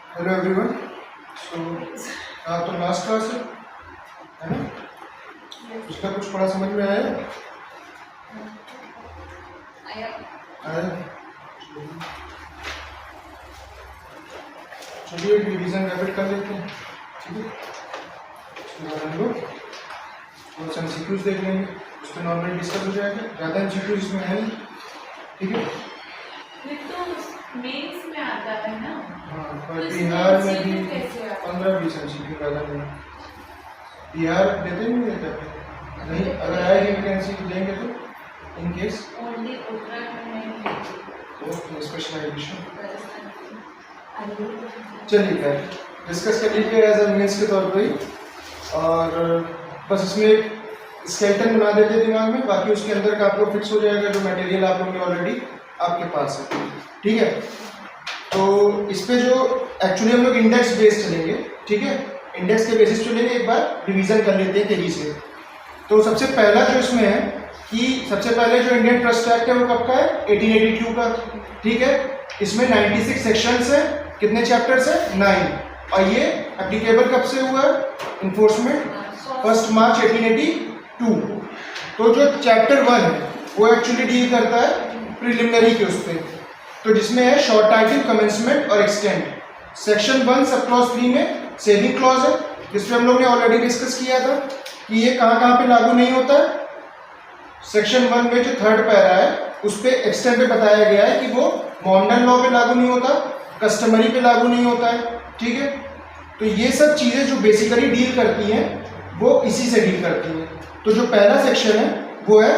Hello everyone. सो तो last class है ना? उसका कुछ पढ़ा समझ में आया? आया। चलिए एक रिवीजन रैपिड कर लेते हैं, ठीक है? उसके बाद हम लोग थोड़ा सा एमसीक्यूज देख लेंगे, उस पर नॉर्मली डिस्कस हो जाएगा। ज़्यादा एमसीक्यूज इसमें है नहीं, ठीक है? मेंस में आता है ना? हाँ, पर बिहार में भी 15-20 एमसीक्यू ज़्यादा नहीं। बिहार देते नहीं देते नहीं, अगर आएगी वैकेंसी देंगे तो इन केस ओनली उत्तराखंड में स्पेशलाइजेशन। चलिए खैर डिस्कस कर लीजिए एज अ मीन्स के तौर पर ही, और बस इसमें एक स्केलेटन बना देते हैं दिमाग में, बाकी उसके अंदर का आप लोग फिक्स हो जाएगा जो मटेरियल आप लोगों ने ऑलरेडी आपके पास है, ठीक है? तो इस पे जो एक्चुअली हम लोग इंडेक्स बेस्ड चलेंगे, ठीक है? इंडेक्स के बेसिस चलेंगे। एक बार रिवीजन कर लेते हैं तेजी से। तो सबसे पहला जो इसमें है कि सबसे पहले जो इंडियन ट्रस्ट एक्ट है वो कब का है? 1882 का, ठीक है? इसमें 96 सेक्शंस है। कितने चैप्टर्स है? 9। और ये एप्लीकेबल कब से हुआ है? इन्फोर्समेंट 1 मार्च 1882। तो जो चैप्टर 1 है वो एक्चुअली डील करता है प्रिलिमिनरी के उस पर, तो जिसमें है शॉर्ट टाइटल, कमेंसमेंट और एक्सटेंड। सेक्शन 1 सब क्लॉज 3 में सेविंग क्लॉज है, जिसमें हम लोग ने ऑलरेडी डिस्कस किया था कि ये कहाँ पे लागू नहीं होता है। सेक्शन 1 में जो 3rd पैरा है उस पर एक्सटेंड पे बताया गया है कि वो मॉडर्न लॉ पे लागू नहीं होता, कस्टमरी पे लागू नहीं होता है, ठीक है? तो ये सब चीज़ें जो बेसिकली डील करती हैं वो इसी से डील करती हैं। तो जो पहला सेक्शन है वो है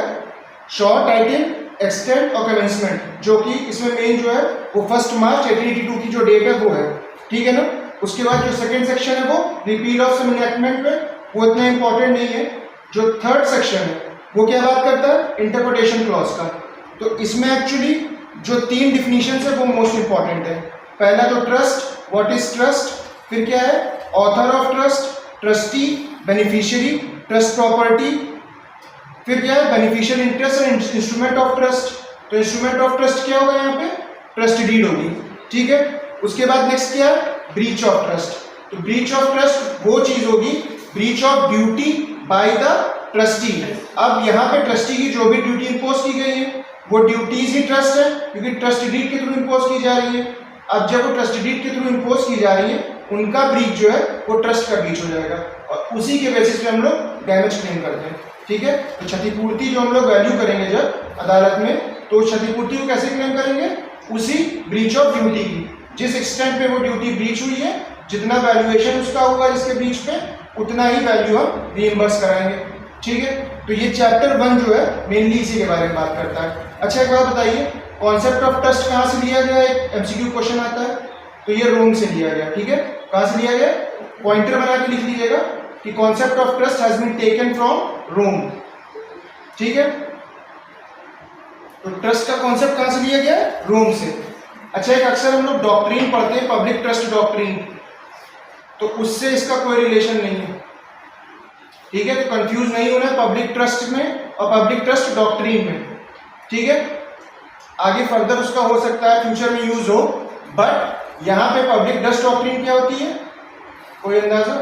शॉर्ट टाइटल, एक्सटेंड और कमेंसमेंट, जो कि इसमें मेन जो है वो 1 मार्च 1882 की जो डेट है वो है, ठीक है ना? उसके बाद जो सेकंड सेक्शन है वो रिपील ऑफ सम एनैक्टमेंट पे, वो इतना इंपॉर्टेंट नहीं है। जो 3rd सेक्शन है वो क्या बात करता है? इंटरप्रिटेशन क्लॉज का। तो इसमें एक्चुअली जो 3 डिफिनीशंस है वो मोस्ट इंपॉर्टेंट है। पहला तो ट्रस्ट, व्हाट इज ट्रस्ट, फिर क्या है author of trust, trustee, beneficiary, trust property, फिर क्या है beneficial interest and instrument of trust. तो इंस्ट्रूमेंट ऑफ ट्रस्ट क्या होगा यहाँ पे? ट्रस्ट डीड होगी, ठीक है? उसके बाद नेक्स्ट क्या है? Breach of trust. तो ब्रीच ऑफ ट्रस्ट वो चीज होगी, breach of duty bye the trustee. अब यहाँ पे ट्रस्टी की जो भी ड्यूटी इंपोज की गई है वो ड्यूटीज ही ट्रस्ट है, क्योंकि ट्रस्ट डीड के थ्रू इंपोज की जा रही है। अब जब वो ट्रस्ट डीड के थ्रू इंपोज की जा रही है उनका ब्रीच जो है वो ट्रस्ट का ब्रीच हो जाएगा, और उसी के बेसिस पे हम लोग डैमेज क्लेम करते हैं, ठीक है? तो क्षतिपूर्ति जो हम लोग वैल्यू करेंगे जब अदालत में, तो क्षतिपूर्ति को कैसे क्लेम करेंगे? उसी ब्रीच ऑफ ड्यूटी की, जिस एक्सटेंट पे वो ड्यूटी ब्रीच हुई है, जितना वैल्यूएशन उसका होगा इसके ब्रीच पे, उतना ही वैल्यू हम रीइंबर्स कराएंगे, ठीक है? तो ये चैप्टर 1 जो है मेनली इसी के बारे में बात करता है। अच्छा एक बात बताइए, कॉन्सेप्ट ऑफ ट्रस्ट कहाँ से लिया गया? एक एमसीक्यू क्वेश्चन आता है, तो ये रोम से लिया गया, ठीक है? कहाँ से लिया गया? पॉइंटर बना के लिख लीजिएगा कि concept of trust has been taken from Rome, ठीक है? तो ट्रस्ट का कॉन्सेप्ट कहां से लिया गया? रोम से। अच्छा एक अक्सर हम लोग डॉक्ट्रिन पढ़ते हैं, पब्लिक ट्रस्ट डॉक्ट्रिन, तो उससे इसका कोई रिलेशन नहीं है, ठीक है? तो कंफ्यूज नहीं होना पब्लिक ट्रस्ट में और पब्लिक ट्रस्ट डॉक्ट्रिन में, ठीक है? आगे फर्दर उसका हो सकता है फ्यूचर में यूज हो, बट यहाँ पे पब्लिक ट्रस्ट डॉक्ट्रिन क्या होती है? कोई अंदाजा?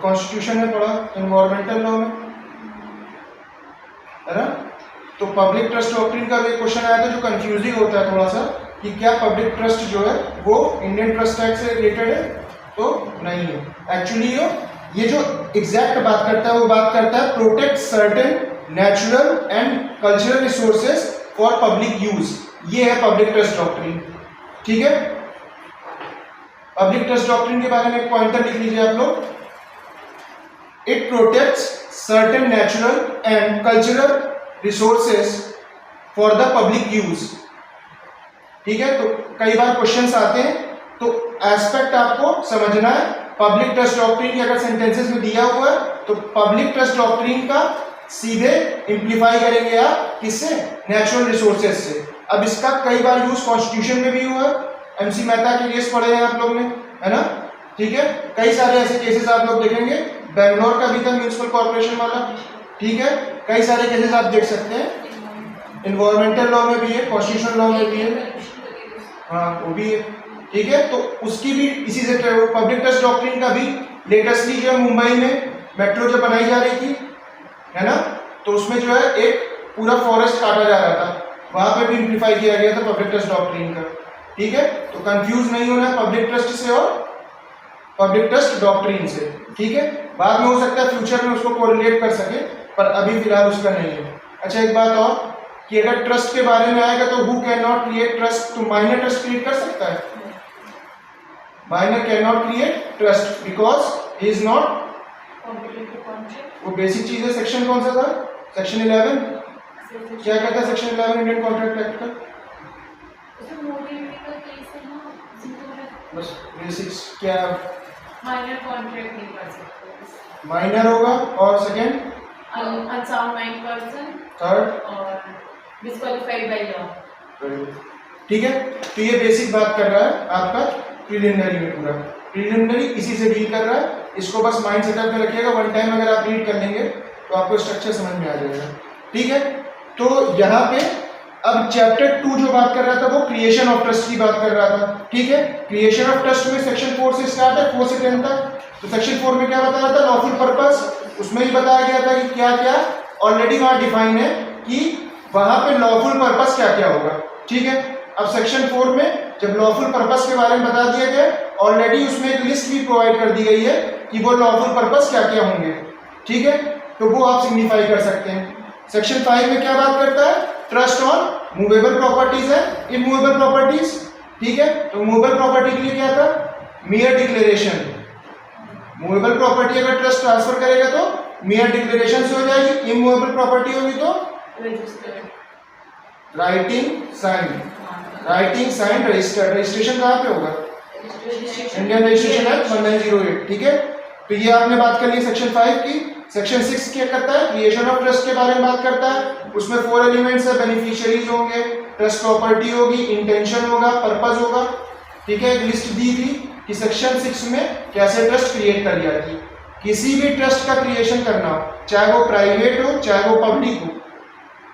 कॉन्स्टिट्यूशन में पढ़ा, एनवायरमेंटल लॉ में, है ना? तो पब्लिक ट्रस्ट डॉक्ट्रिन का भी क्वेश्चन आया था जो कंफ्यूजिंग होता है थोड़ा सा, कि क्या पब्लिक ट्रस्ट जो है वो इंडियन ट्रस्ट एक्ट से रिलेटेड है? तो नहीं है। एक्चुअली ये जो एग्जैक्ट बात करता है वो बात करता है protect certain natural and cultural resources for public use. ये है पब्लिक ट्रस्ट डॉक्ट्रिन, ठीक है? पब्लिक ट्रस्ट डॉक्ट्रिन के बारे में एक पॉइंटर लिख लीजिए आप लोग। It protects certain natural and cultural resources for the public use, ठीक है? तो कई बार क्वेश्चंस आते हैं, तो एस्पेक्ट आपको समझना है। पब्लिक ट्रस्ट डॉक्ट्रिन के अगर सेंटेंसेस में दिया हुआ है तो पब्लिक ट्रस्ट डॉक्ट्रिन का सीधे इंप्लीफाई करेंगे आप किससे? नेचुरल रिसोर्सेज से। अब इसका कई बार यूज कॉन्स्टिट्यूशन में भी हुआ, MC मेहता के केस पढ़े हैं आप लोग ने, है ना? ठीक है? कई सारे ऐसे केसेस आप लोग देखेंगे, बेंगलोर का भी था म्यूनिसिपल कॉर्पोरेशन वाला, ठीक है? कई सारे केसेस आप देख सकते हैं, इन्वायरमेंटल लॉ में भी है, कॉन्स्टिट्यूशनल लॉ में भी है, हाँ वो भी है, ठीक है, तो उसकी भी इसी से पब्लिक ट्रस्ट डॉक्ट्रिन का भी लेटेस्टली जो है मुंबई में मेट्रो जब बनाई जा रही थी, है ना, तो उसमें जो है एक पूरा फॉरेस्ट काटा जा रहा था, वहां पे भी इम्प्लीफाई किया गया था पब्लिक ट्रस्ट डॉक्ट्रिन का। ठीक है, तो कंफ्यूज नहीं होना है पब्लिक ट्रस्ट से और पब्लिक ट्रस्ट डॉक्ट्रिन से। ठीक है, बाद में हो सकता है फ्यूचर में उसको कोरिलेट कर सके, पर अभी फिलहाल उसका नहीं है। अच्छा, एक बात और कि अगर ट्रस्ट के बारे में आएगा तो who can not create trust, तो माइनर ट्रस्ट क्रिएट कर सकता है? Minor can not create trust because he is not, वो बेसिक चीज है। सेक्शन कौन सा था? सेक्शन 11 क्या कहता है? सेक्शन 11 इंडियन कॉन्ट्रैक्ट एक्ट का बस बेसिक्स क्या? माइनर कॉन्ट्रैक्ट नहीं कर सकते, माइनर होगा, और second unsound mind person, third और डिस्क्वालिफाइड बाय लॉ। ठीक है, तो ये बेसिक बात कर रहा है आपका प्रीलिमिनरी में। पूरा प्रीलिमिनरी इसी से डील कर रहा है, इसको बस माइंड सेटअप में रखिएगा। वन टाइम अगर आप रीड कर लेंगे तो आपको स्ट्रक्चर समझ में आ जाएगा। ठीक है, तो यहाँ पे अब चैप्टर 2 जो बात कर रहा था वो क्रिएशन ऑफ ट्रस्ट की बात कर रहा था। ठीक है, क्रिएशन ऑफ ट्रस्ट में सेक्शन 4 से स्टार्ट है, 4 से 10 तक। तो सेक्शन 4 में क्या बताया था? लॉफुल पर्पस, उसमें ही बताया गया था कि क्या क्या ऑलरेडी वहां डिफाइन है कि वहां पे लॉफुल पर्पस क्या क्या होगा। ठीक है, अब सेक्शन 4 में जब लॉफुल पर्पस के बारे में बता दिया गया, ऑलरेडी उसमें एक लिस्ट भी प्रोवाइड कर दी गई है कि वो लॉफुल पर्पस क्या क्या होंगे। ठीक है, तो वो आप सिग्निफाई कर सकते हैं। सेक्शन 5 में क्या बात करता है? ट्रस्ट ऑन मूवेबल प्रॉपर्टीज है, इमूवेबल प्रॉपर्टीज। ठीक है, तो मूवेबल प्रॉपर्टी के लिए क्या था? मियर डिक्लेरेशन। मूवेबल प्रॉपर्टी अगर ट्रस्ट ट्रांसफर करेगा तो मियर डिक्लेरेशन से हो जाएगी, इमूवेबल प्रॉपर्टी होगी तो writing sign. Writing sign registered. Registration कहाँ पे होगा? Indian registration act 1908। ठीक है, तो ये आपने बात कर ली सेक्शन 5 की। सेक्शन 6 क्या करता है? क्रिएशन ऑफ ट्रस्ट के बारे में बात करता है। उसमें 4 एलिमेंट्स है, बेनिफिशियरीज होंगे, ट्रस्ट प्रॉपर्टी होगी, इंटेंशन होगा, पर्पस होगा। ठीक है, एक लिस्ट दी थी कि सेक्शन 6 में कैसे ट्रस्ट क्रिएट करी जाती। किसी भी ट्रस्ट का क्रिएशन करना हो, चाहे वो प्राइवेट हो चाहे वो पब्लिक हो,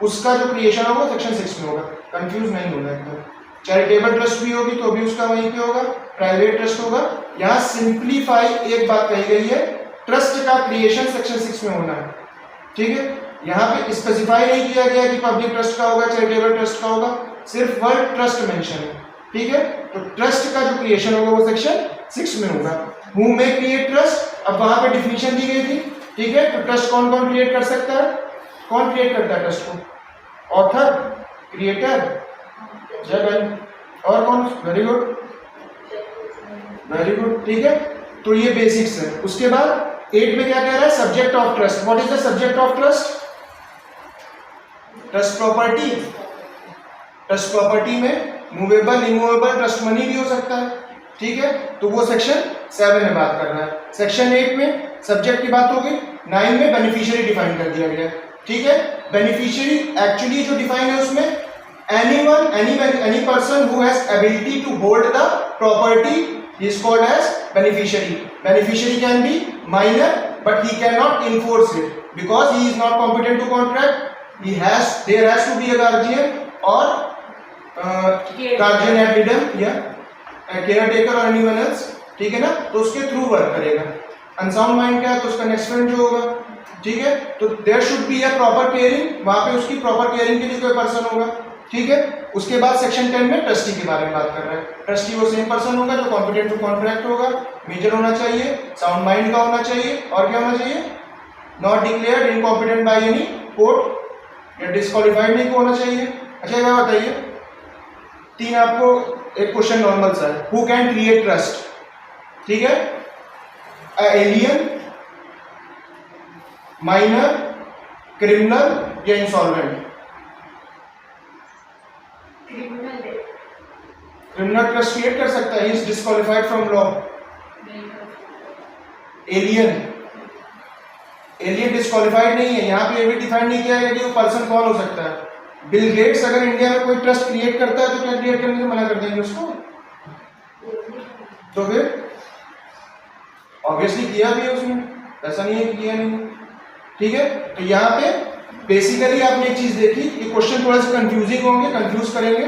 उसका जो क्रिएशन होगा सेक्शन 6 में होगा। कंफ्यूज नहीं होगा एकदम। चैरिटेबल ट्रस्ट भी होगी तो भी उसका वहीं पे होगा, प्राइवेट ट्रस्ट होगा। यहाँ सिंप्लीफाई एक बात कही गई है, ट्रस्ट का क्रिएशन सेक्शन 6 में होना है। ठीक है, यहाँ पे स्पेसिफाई नहीं किया गया कि पब्लिक ट्रस्ट का होगा, चैरिटेबल ट्रस्ट का होगा, सिर्फ वर्ड ट्रस्ट मेंशन है। ठीक है, तो ट्रस्ट का जो क्रिएशन होगा वो सेक्शन 6 में होगा। हु मे क्रिएट ट्रस्ट, अब वहां पे डिफिनेशन दी गई थी। ठीक है, तो ट्रस्ट कौन कौन क्रिएट कर सकता है? कौन क्रिएट करता है ट्रस्ट को? ऑथर, क्रिएटर, जज, और कौन? Very good, very good. ठीक है, तो ये बेसिक्स है। उसके बाद 8 में क्या कह रहा है? Subject of trust. What is the subject of trust? Trust property. Trust property में मूवेबल, इमूवेबल, ट्रस्ट मनी भी हो सकता है। ठीक है, तो वो सेक्शन 7 में बात कर रहा है। सेक्शन 8 में सब्जेक्ट की बात होगी। 9 में बेनिफिशियरी डिफाइन कर दिया गया। ठीक है, बेनिफिशियरी एक्चुअली जो डिफाइन है उसमें anyone, any person who has ability to hold the property is called as beneficiary. Beneficiary can be minor, but he cannot enforce it because he is not competent to contract. There has to be a guardian or guardian ad litem, caretaker or anyone else. ठीक है ना, तो उसके through work करेगा। Unsound mind का है तो उसका नेक्स्ट फ्रेंड जो होगा। ठीक है, तो there should be a proper caring, वहां पे उसकी प्रॉपर केयरिंग के लिए कोई पर्सन होगा। ठीक है, उसके बाद सेक्शन 10 में ट्रस्टी के बारे में बात कर रहा है। ट्रस्टी वो सेम पर्सन होगा जो कॉम्पिटेंट टू कॉन्ट्रैक्ट होगा, मेजर होना चाहिए, साउंड माइंड का होना चाहिए, और क्या होना चाहिए? Not declared incompetent by any court या डिस्क्वालिफाइड नहीं होना चाहिए। अच्छा, क्या बताइए, 3 आपको एक क्वेश्चन नॉर्मल सा है। Who can create trust? ठीक है, एलियन, माइनर, क्रिमिनल या इंसॉल्वेंट? क्रिमिनल ट्रस्ट क्रिएट कर सकता है, is disqualified from law. Alien, alien disqualified नहीं है। यहाँ पे ये भी डिफाइन नहीं किया गया कि वो पर्सन कौन हो सकता है। बिल गेट्स अगर इंडिया में कोई ट्रस्ट क्रिएट करता है तो क्या क्रिएट करने से मना कर देंगे उसको? तो फिर ऑब्वियसली किया भी है उसने, ऐसा नहीं है कि किया नहीं। ठीक है, तो यहाँ पे बेसिकली आपने एक चीज देखी, ये क्वेश्चन थोड़ा सा कंफ्यूजिंग होंगे, कंफ्यूज करेंगे,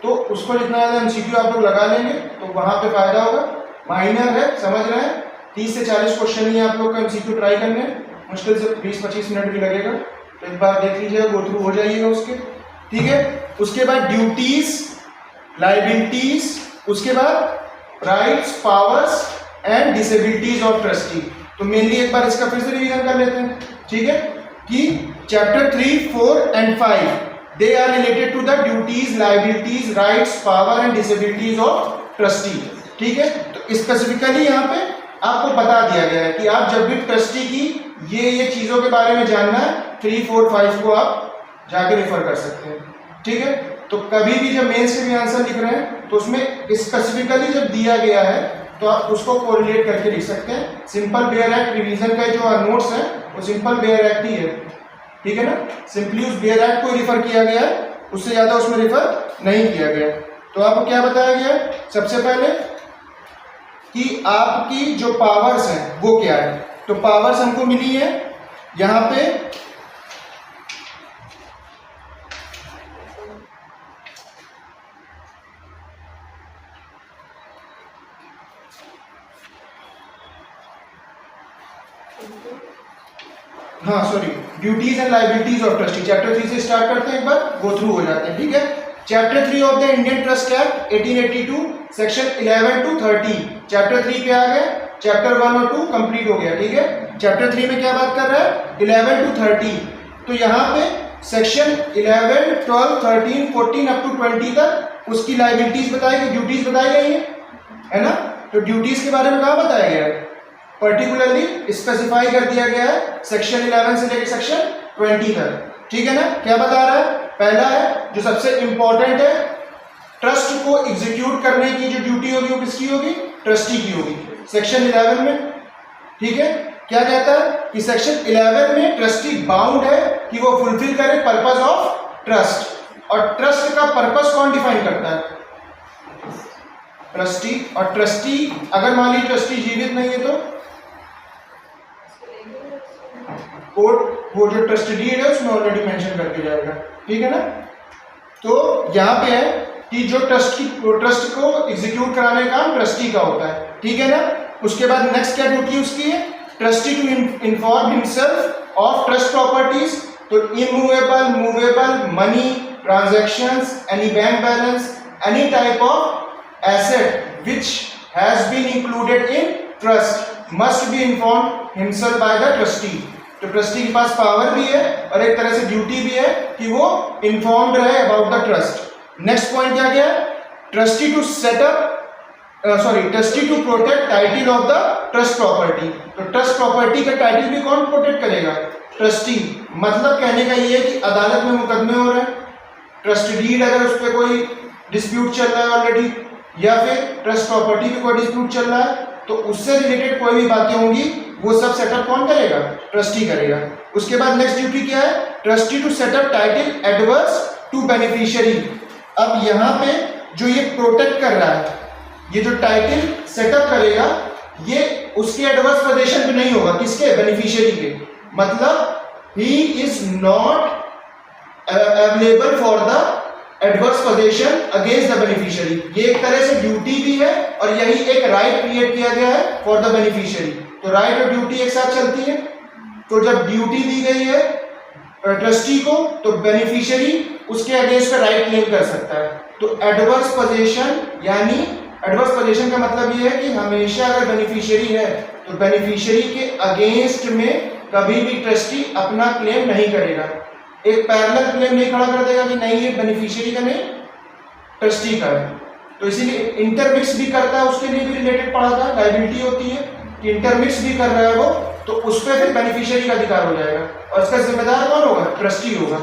तो उसको जितना ज़्यादा एमसीक्यू आप लोग लगा लेंगे तो वहाँ पे फायदा होगा। माइनर है, समझ रहे हैं, 30 से 40 क्वेश्चन ही आप लोग का एमसीक्यू ट्राई करने, मुश्किल से 20-25 मिनट भी लगेगा। तो एक बार देख लीजिएगा, गो थ्रू हो जाइएगा उसके, ठीक है। उसके बाद ड्यूटीज, लाइबिलिटीज, उसके बाद rights, powers and disabilities of trustee. तो मेनली एक बार इसका फिर से रिवीजन कर लेते हैं, ठीक है, कि chapter 3, 4 and 5 they are related to the duties, liabilities, rights, power and disabilities of trustee, ठीक है। तो स्पेसिफिकली यहाँ पे आपको बता दिया गया है कि आप जब भी ट्रस्टी की ये चीजों के बारे में जानना है, 3, 4, 5 को आप जाके रेफर कर सकते हैं, ठीक है। तो कभी भी जब मेंस के भी आंसर लिख रहे हैं तो उसमें स्पेसिफिकली जब दिया गया है तो आप उसको कोरिलेट करके लिख सकते हैं। सिंपल बेयर एक्ट रिवीजन का जो नोट्स है वो सिंपल बेयर एक्ट ही है, ठीक है ना। सिंपली उस बेयर एक्ट को रिफर किया गया है, उससे ज्यादा उसमें रिफर नहीं किया गया। तो आपको क्या बताया गया है, सबसे पहले कि आपकी जो पावर्स हैं वो क्या है। तो पावर्स हमको मिली है यहाँ पे duties and liabilities of trustee. Chapter 3 से स्टार्ट करते हैं, एक बार गो थ्रू हो जाते हैं, ठीक है। Chapter 3 of the Indian trust act 1882 section 11 to 30। Chapter 3 पे आ गए, चैप्टर 1 और 2 कंप्लीट हो गया, ठीक है। चैप्टर 3 में क्या बात कर रहा है, 11 to 30। तो यहाँ पे सेक्शन 11, 12, 13, 14 अप टू 20 तक उसकी लाइबिलिटीज बताई गई, ड्यूटीज बताई गई है ना। तो ड्यूटीज के बारे में कहाँ बताया गया है, पर्टिकुलरली स्पेसिफाई कर दिया गया है सेक्शन 11 से लेकर सेक्शन 20 तक, ठीक है ना। क्या बता रहा है, पहला है जो सबसे इंपॉर्टेंट है, ट्रस्ट को एग्जीक्यूट करने की जो ड्यूटी होगी वो किसकी होगी, ट्रस्टी की होगी, सेक्शन 11 में, ठीक है। क्या कहता है कि सेक्शन 11 में ट्रस्टी बाउंड है कि वो फुलफिल करे पर्पस ऑफ ट्रस्ट। और ट्रस्ट का पर्पस कौन डिफाइन करता है, ट्रस्टी। और ट्रस्टी अगर मान लीजिए ट्रस्टी जीवित नहीं है तो कोर्ट वो जो ट्रस्ट डीड है उसमें ऑलरेडी मेंशन करके जाएगा, ठीक है ना। तो यहाँ पे है कि जो ट्रस्ट को एग्जीक्यूट कराने का काम ट्रस्टी का होता है, ठीक है ना। उसके बाद नेक्स्ट क्या ड्यूटी उसकी है, trustee to inform himself of trust properties. तो immovable, movable money transactions, any bank balance, any type of asset which has been included in trust must be inform himself by the trustee. तो trustee के पास power भी है और एक तरह से ड्यूटी भी है कि वो इन्फॉर्म्ड रहे about the trust. Next point क्या गया, trustee to trustee to protect title of the trust property. तो ट्रस्ट प्रॉपर्टी का टाइटल भी कौन प्रोटेक्ट करेगा, ट्रस्टी। मतलब कहने का ये है कि अदालत में मुकदमे हो रहे हैं, ट्रस्ट डीड अगर उस पर कोई डिस्प्यूट चल रहा है ऑलरेडी, या फिर ट्रस्ट प्रॉपर्टी पे कोई डिस्प्यूट चल रहा है, तो उससे रिलेटेड कोई भी बातें होंगी वो सब सेटअप कौन करेगा, ट्रस्टी करेगा। उसके बाद नेक्स्ट ड्यूटी क्या है, trustee to set up title adverse to beneficiary. अब यहाँ पे जो ये प्रोटेक्ट कर रहा है, ये जो टाइटल सेटअप करेगा ये उसके एडवर्स पोजीशन पे नहीं होगा, किसके, बेनिफिशियरी के। मतलब he is not available for the adverse position against the beneficiary. ये एक तरह से ड्यूटी भी है और यही एक राइट क्रिएट किया गया है फॉर द बेनिफिशियरी। तो राइट और ड्यूटी एक साथ चलती है। तो जब ड्यूटी दी गई है ट्रस्टी को तो बेनिफिशियरी उसके अगेंस्ट पे राइट क्लेम कर सकता है। तो एडवर्स पोजीशन, यानी एडवर्स पोजीशन का मतलब ये है कि हमेशा अगर बेनिफिशियरी है तो बेनिफिशियरी के अगेंस्ट में कभी भी ट्रस्टी अपना क्लेम नहीं करेगा, एक पैरेलल क्लेम नहीं खड़ा कर देगा कि नहीं ये बेनिफिशियरी का नहीं ट्रस्टी का है। तो इसीलिए इंटरमिक्स भी करता है, उसके लिए भी रिलेटेड पढ़ा था, लायबिलिटी होती है कि इंटरमिक्स भी कर रहा है वो, तो उस पर फिर बेनिफिशियरी का अधिकार हो जाएगा और इसका जिम्मेदार कौन होगा, ट्रस्टी होगा।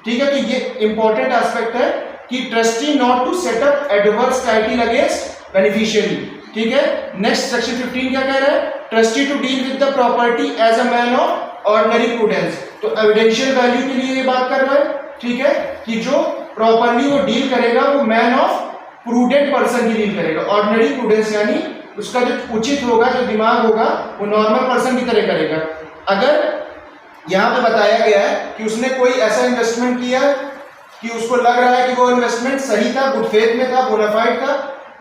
ठीक है कि ये इंपॉर्टेंट एस्पेक्ट है कि trustee not to set up adverse title against beneficiary. ठीक है, नेक्स्ट सेक्शन 15 क्या कह रहा है, trustee to deal with the property as a man of ordinary prudence. तो एविडेंशियल वैल्यू के लिए ये बात कर रहा है, ठीक है, कि जो प्रॉपर्ली वो डील करेगा वो मैन ऑफ प्रूडेंट पर्सन की डील करेगा। ऑर्डिनरी प्रूडेंस यानी उसका जो उचित होगा, जो दिमाग होगा, वो नॉर्मल पर्सन की तरह करेगा। अगर यहाँ पे बताया गया है कि उसने कोई ऐसा इन्वेस्टमेंट किया कि उसको लग रहा है कि वो इन्वेस्टमेंट सही था, गुड फेथ में था, बोनाफाइड था,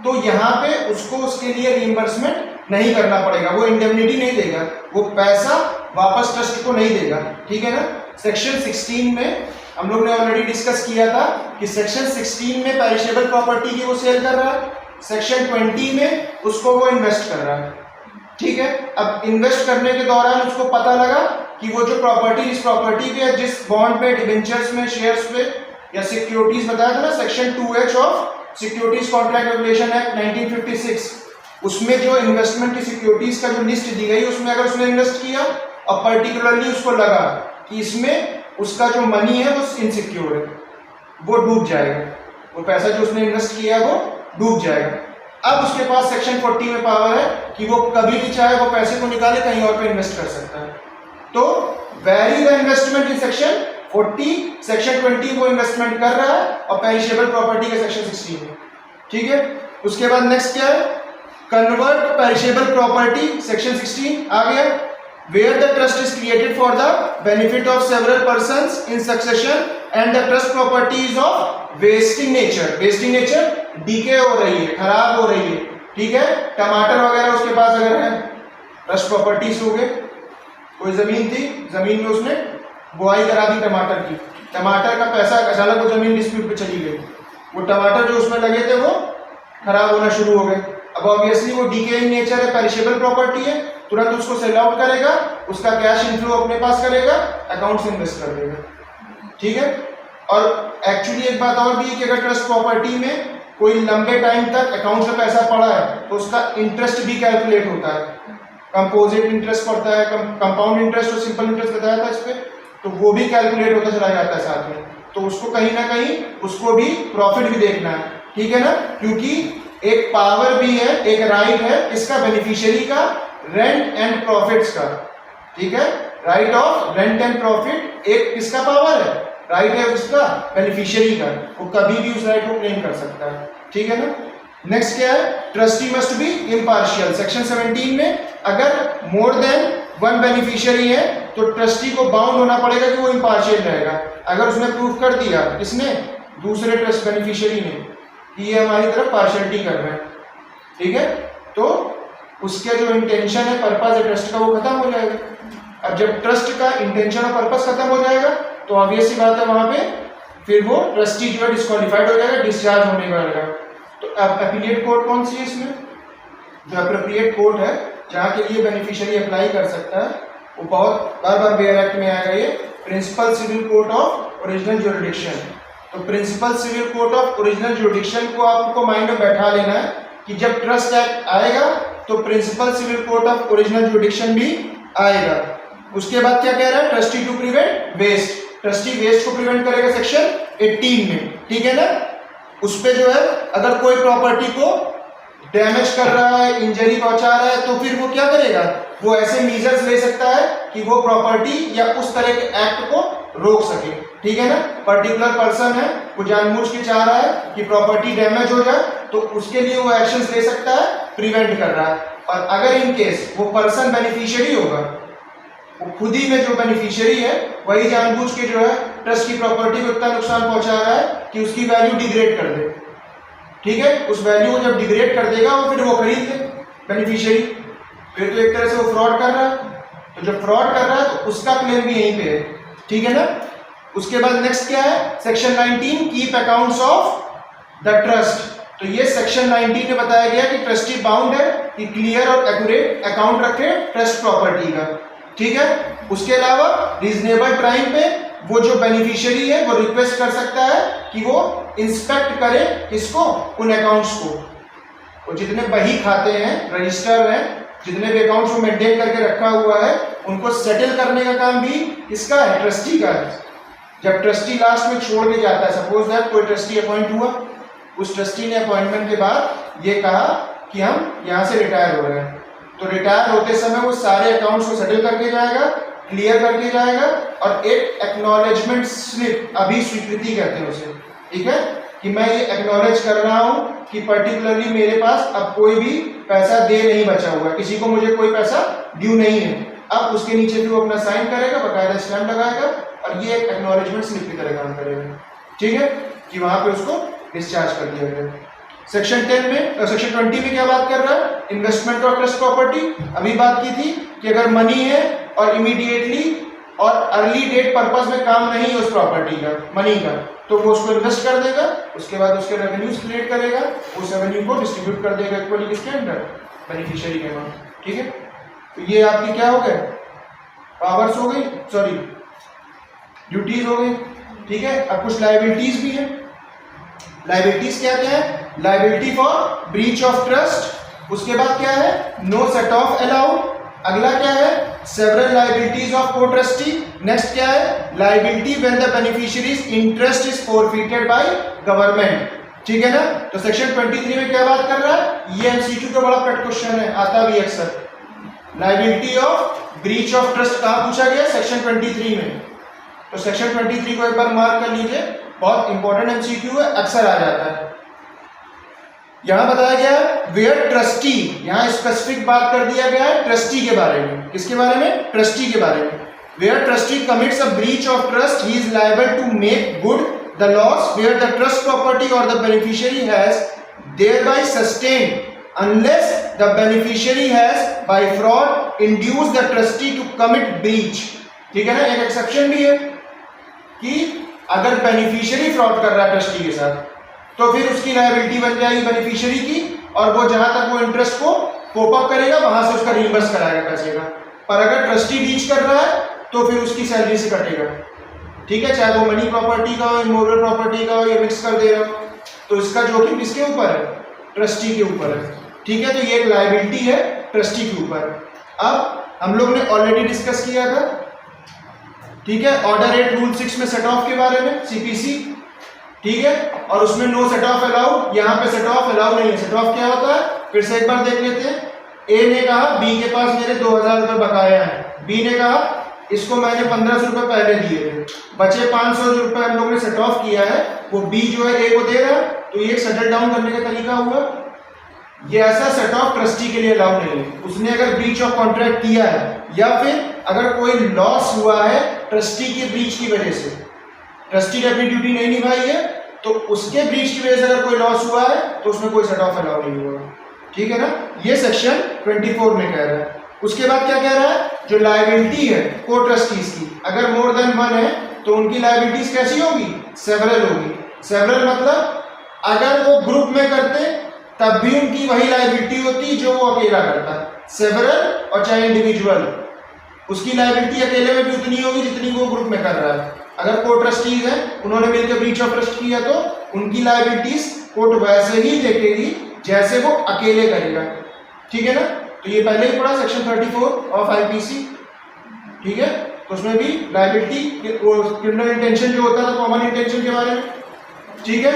तो यहाँ पे उसको उसके लिए रीइंबर्समेंट नहीं करना पड़ेगा, वो इंडेमनिटी नहीं देगा, वो पैसा वापस ट्रस्ट को नहीं देगा। ठीक है ना। सेक्शन 16 में हम लोग ने ऑलरेडी डिस्कस किया था कि सेक्शन 16 में पेरिशेबल प्रॉपर्टी की वो सेल कर रहा है, सेक्शन 20 में उसको वो इन्वेस्ट कर रहा है। ठीक है। अब इन्वेस्ट करने के दौरान उसको पता लगा कि वो जो प्रॉपर्टी, इस प्रॉपर्टी पे, जिस बॉन्ड पे, डिबेंचर्स में, शेयर्स पे या सिक्योरिटीज बताया था ना, section 2H of securities contract regulation act 1956, उसमें जो इन्वेस्टमेंट की सिक्योरिटीज का जो लिस्ट दी गई, उसमें अगर उसने इन्वेस्ट किया और पर्टिकुलरली उसको लगा कि इसमें उसका जो मनी है वो इनसिक्योर है, वो डूब जाएगा, वो पैसा जो उसने इन्वेस्ट किया है वो डूब जाएगा। अब उसके पास सेक्शन 40 में पावर है कि वो कभी भी चाहे वो पैसे को निकाले कहीं और पे इन्वेस्ट कर सकता है। तो vary the investment in section 40, section 20 वो इन्वेस्टमेंट कर रहा है और पेरिशेबल प्रॉपर्टी के सेक्शन 16 में। ठीक है। उसके बाद नेक्स्ट क्या है, कन्वर्ट पेरिशेबल प्रॉपर्टी, सेक्शन 16 आ गया, where the trust is created for the benefit of several persons in succession and the trust property is of wasting nature, wasting nature decay हो रही है, खराब हो रही है। ठीक है। टमाटर वगैरह उसके पास अगर है, ट्रस्ट प्रॉपर्टीज हो गए, कोई जमीन थी, जमीन में उसने बुआई करा दी टमाटर की, टमाटर का पैसा अचानक वो जमीन डिस्प्यूट पे चली गई, वो टमाटर जो उसमें लगे थे वो खराब होना शुरू हो गए। अब ऑब्वियसली वो डीके इन नेचर है, पेरिशेबल प्रॉपर्टी है, तुरंत उसको सेल आउट करेगा, उसका कैश इनफ्लो अपने पास करेगा, अकाउंट से इन्वेस्ट कर देगा। ठीक है। और एक्चुअली एक बात और भी है कि अगर ट्रस्ट प्रॉपर्टी में कोई लंबे टाइम तक अकाउंट में पैसा पड़ा है तो उसका इंटरेस्ट भी कैलकुलेट होता है, कंपोजिट इंटरेस्ट पड़ता है, कंपाउंड इंटरेस्ट और सिंपल इंटरेस्ट बताया था इस पे, तो वो भी कैलकुलेट होता चला जाता है साथ में, तो उसको कहीं ना कहीं उसको भी प्रॉफिट भी देखना है। ठीक है ना। क्योंकि एक पावर भी है, एक राइट है इसका, बेनिफिशियरी का, रेंट एंड प्रॉफिट्स का। ठीक है। Right of rent and profit एक किसका पावर है, राइट है उसका, बेनिफिशियरी का, वो कभी भी उस राइट को क्लेम कर सकता है। ठीक है ना। नेक्स्ट क्या है, trustee must be impartial, section 17 में अगर मोर देन वन बेनिफिशियरी है तो ट्रस्टी को बाउंड होना पड़ेगा कि वो इम्पार्शियल रहेगा। अगर उसने प्रूफ कर दिया, किसने, दूसरे ट्रस्ट बेनिफिशियरी ने, कि ये हमारी तरफ पार्शियलिटी कर रहे हैं, ठीक है, तो उसके जो इंटेंशन है, पर्पस है ट्रस्ट का, वो खत्म हो जाएगा। अब जब ट्रस्ट का इंटेंशन और पर्पस खत्म हो जाएगा तो ऑब्वियस सी बात है वहां पे फिर वो ट्रस्टी जो है डिस्क्वालीफाइड हो जाएगा, डिस्चार्ज होने वाला। तो अब एफिलिएट कोर्ट कौन सी है इसमें, जो एप्रोप्रिएट कोर्ट है जहाँ के लिए बेनिफिशियरी अप्लाई कर सकता है, वो बहुत बार बार बेयर एक्ट में आएगा, ये principal civil court of original jurisdiction. तो principal civil court of original jurisdiction को आपको माइंड में बैठा लेना है कि जब ट्रस्ट एक्ट आएगा तो principal civil court of original jurisdiction भी आएगा। उसके बाद क्या कह रहा है, trustee to prevent waste, trustee waste को प्रिवेंट करेगा सेक्शन 18 में। ठीक है ना। उस पे जो है अगर कोई प्रॉपर्टी को डैमेज कर रहा है, इंजरी पहुंचा रहा है, तो फिर वो क्या करेगा, वो ऐसे मीजर्स ले सकता है कि वो प्रॉपर्टी या उस तरह के एक्ट को रोक सके। ठीक है ना। पर्टिकुलर पर्सन है, वो जानबूझ के चाह रहा है कि प्रॉपर्टी डैमेज हो जाए, तो उसके लिए वो एक्शंस ले सकता है, प्रिवेंट कर रहा है। और अगर इन केस वो पर्सन बेनिफिशियरी होगा, वो खुद ही में जो बेनिफिशियरी है वही जानबूझ के जो है ट्रस्ट की प्रॉपर्टी को इतना नुकसान पहुंचा रहा है कि उसकी वैल्यू डिग्रेड कर दे। ठीक है। उस वैल्यू को जब डिग्रेड कर देगा वो फिर वो खरीद ले बेनिफिशियरी, फिर तो एक तरह से वो फ्रॉड कर रहा है। तो जब फ्रॉड कर रहा है तो उसका क्लेम भी यहीं पे है। ठीक है ना। उसके बाद नेक्स्ट क्या है, section 19 keep accounts of the trust. तो ये सेक्शन 19 में बताया गया कि ट्रस्टी बाउंड है कि क्लियर और एक्यूरेट अकाउंट रखे ट्रस्ट प्रॉपर्टी का। ठीक है। उसके अलावा रीजनेबल टाइम पे वो जो बेनिफिशियरी है वो रिक्वेस्ट कर सकता है कि वो इंस्पेक्ट करे किसको, उन अकाउंट्स को। वो जितने बही खाते हैं, रजिस्टर हैं, जितने भी अकाउंट्स को मेंटेन करके रखा हुआ है, उनको सेटल करने का काम भी किसका है, ट्रस्टी का है। जब ट्रस्टी लास्ट में छोड़ के जाता है, सपोज दैट कोई ट्रस्टी अपॉइंट हुआ, उस ट्रस्टी ने अपॉइंटमेंट के बाद ये कहा कि हम यहाँ से रिटायर हो रहे हैं, तो रिटायर होते समय वो सारे अकाउंट्स को सेटल करके जाएगा, क्लियर करके जाएगा, और एक एक्नॉलेजमेंट स्लिप, अभी स्वीकृति कहते हैं उसे, ठीक है, कि मैं ये एक्नॉलेज कर रहा हूँ कि पर्टिकुलरली मेरे पास अब कोई भी पैसा दे नहीं बचा हुआ, किसी को मुझे कोई पैसा ड्यू नहीं है। अब उसके नीचे भी वो अपना साइन करेगा, बकायदा स्टैम्प लगाएगा, और ये एक एक्नॉलेजमेंट स्लिप की तरह काम करेगा। ठीक है, कि वहां पे उसको डिस्चार्ज कर दिया गया। सेक्शन 10 में सेक्शन 20 में क्या बात कर रहा है? इन्वेस्टमेंट और ट्रस्ट प्रॉपर्टी। अभी बात की थी कि अगर मनी है और इमीडिएटली और अर्ली डेट पर्पस में काम नहीं है उस प्रॉपर्टी का, मनी का, तो वो उसको इन्वेस्ट कर देगा, उसके बाद उसके रेवेन्यूज क्रिएट करेगा, उस रेवेन्यू को डिस्ट्रीब्यूट कर देगा इक्वली किसके अंडर? बेनिफिशियरी के नाम। ठीक है, तो ये आपकी क्या हो गए? पावर्स हो गई, सॉरी ड्यूटीज हो गई। ठीक है, अब कुछ लायबिलिटीज भी है। लायबिलिटीज क्या क्या है? Liability for breach of trust, उसके बाद क्या है? No set off allowed. अगला क्या है? Several liabilities of co trustee. Next क्या है? Liability when the beneficiaries interest is forfeited by government. ठीक है ना? तो सेक्शन 23 में क्या बात कर रहा है? ये एमसीक्यू का बड़ा पेट क्वेश्चन है, आता भी अक्सर। Liability of breach of trust कहां पूछा गया? सेक्शन 23 में। तो सेक्शन 23 को एक बार मार्क कर लीजिए, बहुत इंपॉर्टेंट एमसीक्यू है, अक्सर आ जाता है। यहां बताया गया है वेयर ट्रस्टी, यहां स्पेसिफिक बात कर दिया गया है ट्रस्टी के बारे में। किसके बारे में? ट्रस्टी के बारे में। Where trustee commits a breach of trust, he is liable to make good the loss where the trust property or the beneficiary has thereby sustained unless the beneficiary has by fraud induced the trustee to commit breach। ठीक है ना? एक exception भी है कि अगर beneficiary fraud कर रहा है ट्रस्टी के साथ, तो फिर उसकी लायबिलिटी बन जाएगी बेनिफिशियरी की, और वो जहां तक वो इंटरेस्ट को कोप अप करेगा वहां से उसका रिइंबर्स कराएगा पैसे का। पर अगर ट्रस्टी ब्रीच कर रहा है तो फिर उसकी सैलरी से कटेगा। ठीक है, चाहे वो मनी प्रॉपर्टी का हो, इमोरल प्रॉपर्टी का हो, या मिक्स कर दे रहा हो, तो इसका जोखिम किसके ऊपर है? ट्रस्टी के ऊपर है। ठीक है, तो ये एक लायबिलिटी है ट्रस्टी के ऊपर। अब हम लोग ने ऑलरेडी डिस्कस किया था, ठीक है, ऑर्डर 8 रूल 6 में सेट ऑफ के बारे में, सीपीसी। ठीक है, और उसमें नो सेट ऑफ अलाउड, यहाँ पे सेट ऑफ अलाउ नहीं है। सेट ऑफ क्या होता है? फिर से एक बार देख लेते हैं। ए ने कहा बी के पास मेरे 2000 रुपये बकाया है। बी ने कहा इसको मैंने 1500 रुपये पहले दिए थे, बचे 500 रुपये हम लोग ने सेट ऑफ किया है, वो बी जो है ए को दे रहा है, तो ये सेटल डाउन करने का तरीका हुआ। ये ऐसा सेट ऑफ ट्रस्टी के लिए अलाउ नहीं है। उसने अगर ब्रीच ऑफ कॉन्ट्रैक्ट किया है, या फिर अगर कोई लॉस हुआ है ट्रस्टी के ब्रीच की वजह से, ट्रस्टी ने अपनी ड्यूटी नहीं निभाई है, तो उसके ब्रीच की वजह से अगर कोई लॉस हुआ है तो उसमें कोई सेट ऑफ अलाउ नहीं हुआ। ठीक है ना? ये सेक्शन 24 में कह रहा है। उसके बाद क्या कह रहा है? जो लायबिलिटी है को ट्रस्टीज की, अगर मोर देन 1 है तो उनकी लायबिलिटीज कैसी होगी? सेवरल होगी। सेवरल मतलब अगर वो ग्रुप में करते तब भी उनकी वही लायबिलिटी होती जो वो अकेला करता। सेवरल और चाहे इंडिविजुअल, उसकी लायबिलिटी अकेले में भी उतनी होगी जितनी वो ग्रुप में कर रहा है। अगर को ट्रस्टीज है, उन्होंने मिलकर ब्रीच ऑफ ट्रस्ट किया, तो उनकी लायबिलिटीज कोर्ट वैसे ही देखेगी जैसे वो अकेले करेगा। ठीक है ना? तो ये पहले ही पढ़ा सेक्शन 34 ऑफ आईपीसी। ठीक है, तो उसमें भी लायबिलिटी क्रिमिनल इंटेंशन जो होता था, कॉमन इंटेंशन के बारे में। ठीक है,